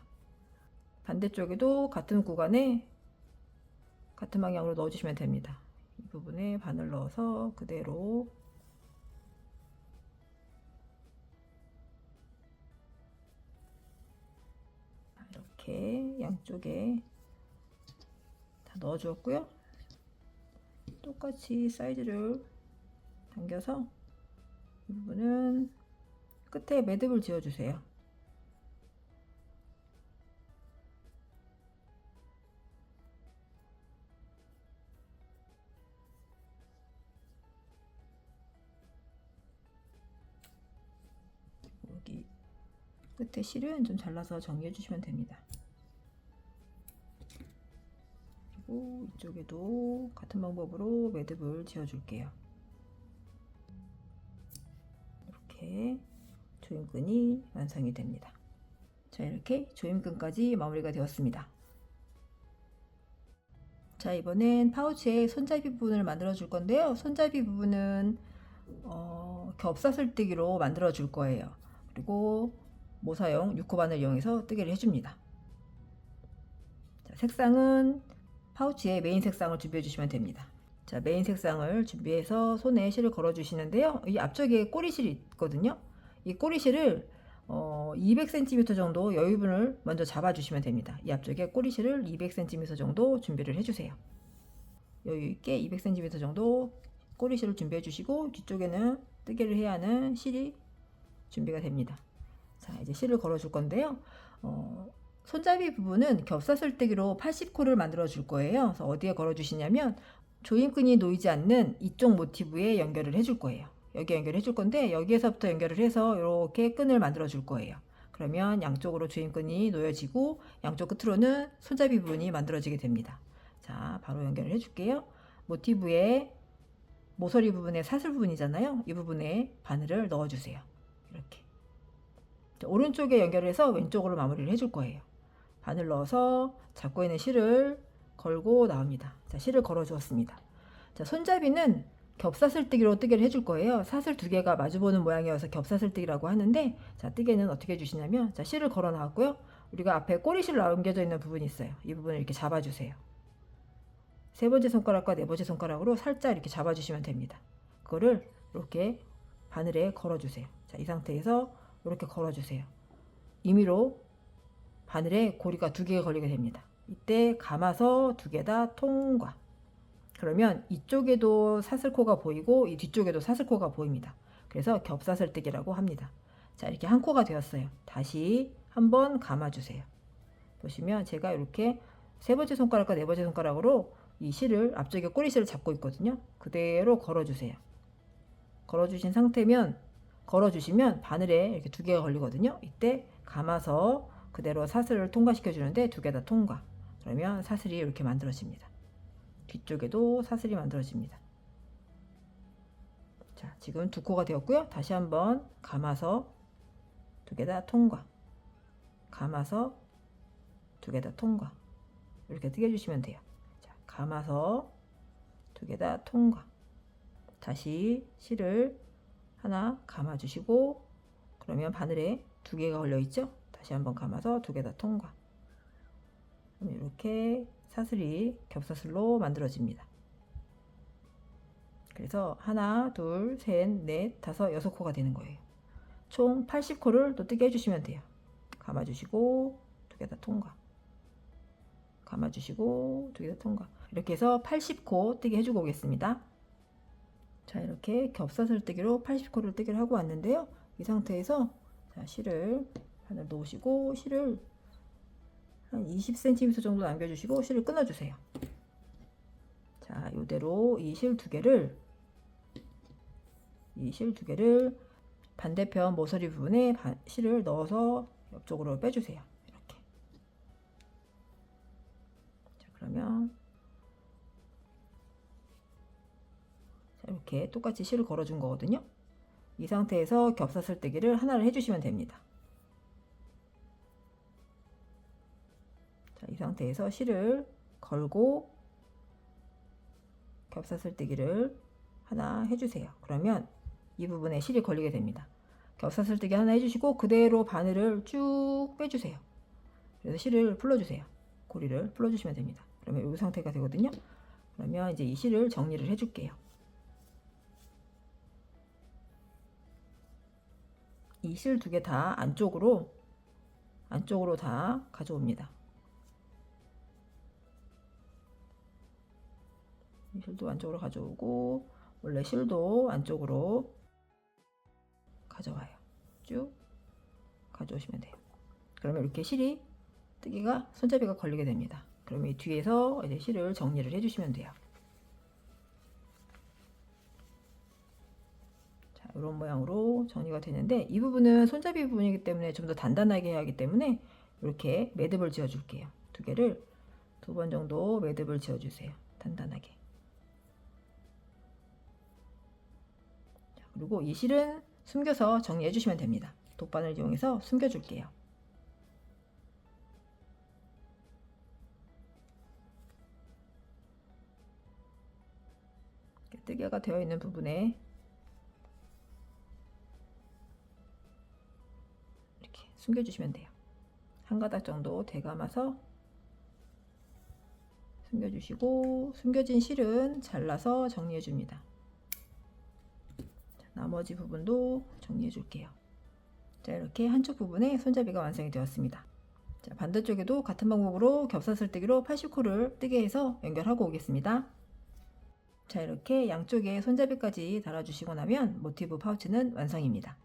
반대쪽에도 같은 구간에 같은 방향으로 넣어주시면 됩니다. 이 부분에 바늘 넣어서 그대로 이렇게 양쪽에 다 넣어주었고요. 똑같이 사이즈를 당겨서 이 부분은 끝에 매듭을 지어주세요. 여기 끝에 실은 좀 잘라서 정리해 주시면 됩니다. 그리고 이쪽에도 같은 방법으로 매듭을 지어 줄게요. 이렇게 조임끈이 완성이 됩니다. 자, 이렇게 조임끈까지 마무리가 되었습니다. 자, 이번엔 파우치의 손잡이 부분을 만들어 줄 건데요. 손잡이 부분은 겹사슬뜨기로 만들어 줄 거예요. 그리고 모사용 6호 바늘 이용해서 뜨개를 해줍니다. 자, 색상은 파우치의 메인 색상을 준비해 주시면 됩니다. 자, 메인 색상을 준비해서 손에 실을 걸어 주시는데요. 이 앞쪽에 꼬리실이 있거든요. 이 꼬리실을 200cm 정도 여유분을 먼저 잡아 주시면 됩니다. 이 앞쪽에 꼬리실을 200cm 정도 준비를 해주세요. 여유 있게 200cm 정도 꼬리실을 준비해 주시고 뒤쪽에는 뜨개를 해야 하는 실이 준비가 됩니다. 자, 이제 실을 걸어 줄 건데요. 손잡이 부분은 겹사슬뜨기로 80코를 만들어 줄 거예요. 그래서 어디에 걸어 주시냐면 조임끈이 놓이지 않는 이쪽 모티브에 연결을 해줄 거예요. 여기 연결해 줄 건데 여기에서부터 연결을 해서 이렇게 끈을 만들어 줄 거예요. 그러면 양쪽으로 조임끈이 놓여지고 양쪽 끝으로는 손잡이 부분이 만들어지게 됩니다. 자, 바로 연결을 해줄게요. 모티브의 모서리 부분에 사슬 부분이잖아요. 이 부분에 바늘을 넣어주세요. 이렇게 자, 오른쪽에 연결을 해서 왼쪽으로 마무리를 해줄 거예요. 바늘 넣어서 잡고 있는 실을 걸고 나옵니다. 자, 실을 걸어 주었습니다. 자, 손잡이는 겹사슬뜨기로 뜨개를 해줄 거예요. 사슬 두 개가 마주보는 모양이어서 겹사슬뜨기라고 하는데, 자, 뜨개는 어떻게 해주시냐면, 자, 실을 걸어 나왔고요. 우리가 앞에 꼬리실 남겨져 있는 부분이 있어요. 이 부분을 이렇게 잡아주세요. 세 번째 손가락과 네 번째 손가락으로 살짝 이렇게 잡아주시면 됩니다. 그거를 이렇게 바늘에 걸어주세요. 자, 이 상태에서 이렇게 걸어주세요. 임의로 바늘에 고리가 두 개가 걸리게 됩니다. 이때 감아서 두 개 다 통과. 그러면 이쪽에도 사슬코가 보이고 이 뒤쪽에도 사슬코가 보입니다. 그래서 겹사슬뜨기라고 합니다. 자, 이렇게 한 코가 되었어요. 다시 한번 감아주세요. 보시면 제가 이렇게 세 번째 손가락과 네 번째 손가락으로 이 실을 앞쪽에 꼬리실을 잡고 있거든요. 그대로 걸어주세요. 걸어주신 상태면 걸어주시면 바늘에 이렇게 두 개가 걸리거든요. 이때 감아서 그대로 사슬을 통과시켜 주는데 두 개 다 통과. 그러면 사슬이 이렇게 만들어집니다. 뒤쪽에도 사슬이 만들어집니다. 자, 지금 두 코가 되었고요. 다시 한번 감아서 두 개 다 통과. 감아서 두 개 다 통과. 이렇게 뜨게 해주시면 돼요. 자, 감아서 두 개 다 통과. 다시 실을 하나 감아주시고, 그러면 바늘에 두 개가 걸려 있죠? 다시 한번 감아서 두 개 다 통과. 이렇게 사슬이 겹사슬로 만들어집니다. 그래서 하나, 둘, 셋, 넷, 다섯, 여섯 코가 되는 거예요. 총 80코를 또 뜨게 해주시면 돼요. 감아주시고 두 개 다 통과. 감아주시고 두 개 다 통과. 이렇게 해서 80코 뜨게 해주고 오겠습니다. 자, 이렇게 겹사슬뜨기로 80코를 뜨기를 하고 왔는데요. 이 상태에서 자, 실을 바늘 놓으시고 실을 한 20cm 정도 남겨주시고 실을 끊어주세요. 자, 이대로 이 실 두 개를 반대편 모서리 부분에 실을 넣어서 옆쪽으로 빼주세요. 이렇게. 자, 그러면 자, 이렇게 똑같이 실을 걸어준 거거든요. 이 상태에서 겹사슬뜨기를 하나를 해주시면 됩니다. 자, 이 상태에서 실을 걸고 겹사슬뜨기를 하나 해주세요. 그러면 이 부분에 실이 걸리게 됩니다. 겹사슬뜨기 하나 해주시고 그대로 바늘을 쭉 빼주세요. 그래서 실을 풀어주세요. 고리를 풀어주시면 됩니다. 그러면 이 상태가 되거든요. 그러면 이제 이 실을 정리를 해줄게요. 이 실 두 개 다 안쪽으로 다 가져옵니다. 이 실도 안쪽으로 가져오고 원래 실도 안쪽으로 가져와요. 쭉 가져오시면 돼요. 그러면 이렇게 실이 뜨기가 손잡이가 걸리게 됩니다. 그러면 이 뒤에서 이제 실을 정리를 해주시면 돼요. 자, 이런 모양으로 정리가 되는데 이 부분은 손잡이 부분이기 때문에 좀 더 단단하게 해야 하기 때문에 이렇게 매듭을 지어 줄게요. 두 개를 두 번 정도 매듭을 지어 주세요. 단단하게. 자, 그리고 이 실은 숨겨서 정리해 주시면 됩니다. 돗바늘 이용해서 숨겨 줄게요. 뜨개가 되어 있는 부분에 이렇게 숨겨 주시면 돼요. 한 가닥 정도 되감아서 숨겨 주시고 숨겨진 실은 잘라서 정리해 줍니다. 나머지 부분도 정리해 줄게요. 자, 이렇게 한쪽 부분에 손잡이가 완성이 되었습니다. 자, 반대쪽에도 같은 방법으로 겹사슬뜨기로 80코를 뜨게 해서 연결하고 오겠습니다. 자, 이렇게 양쪽에 손잡이까지 달아주시고 나면 모티브 파우치는 완성입니다.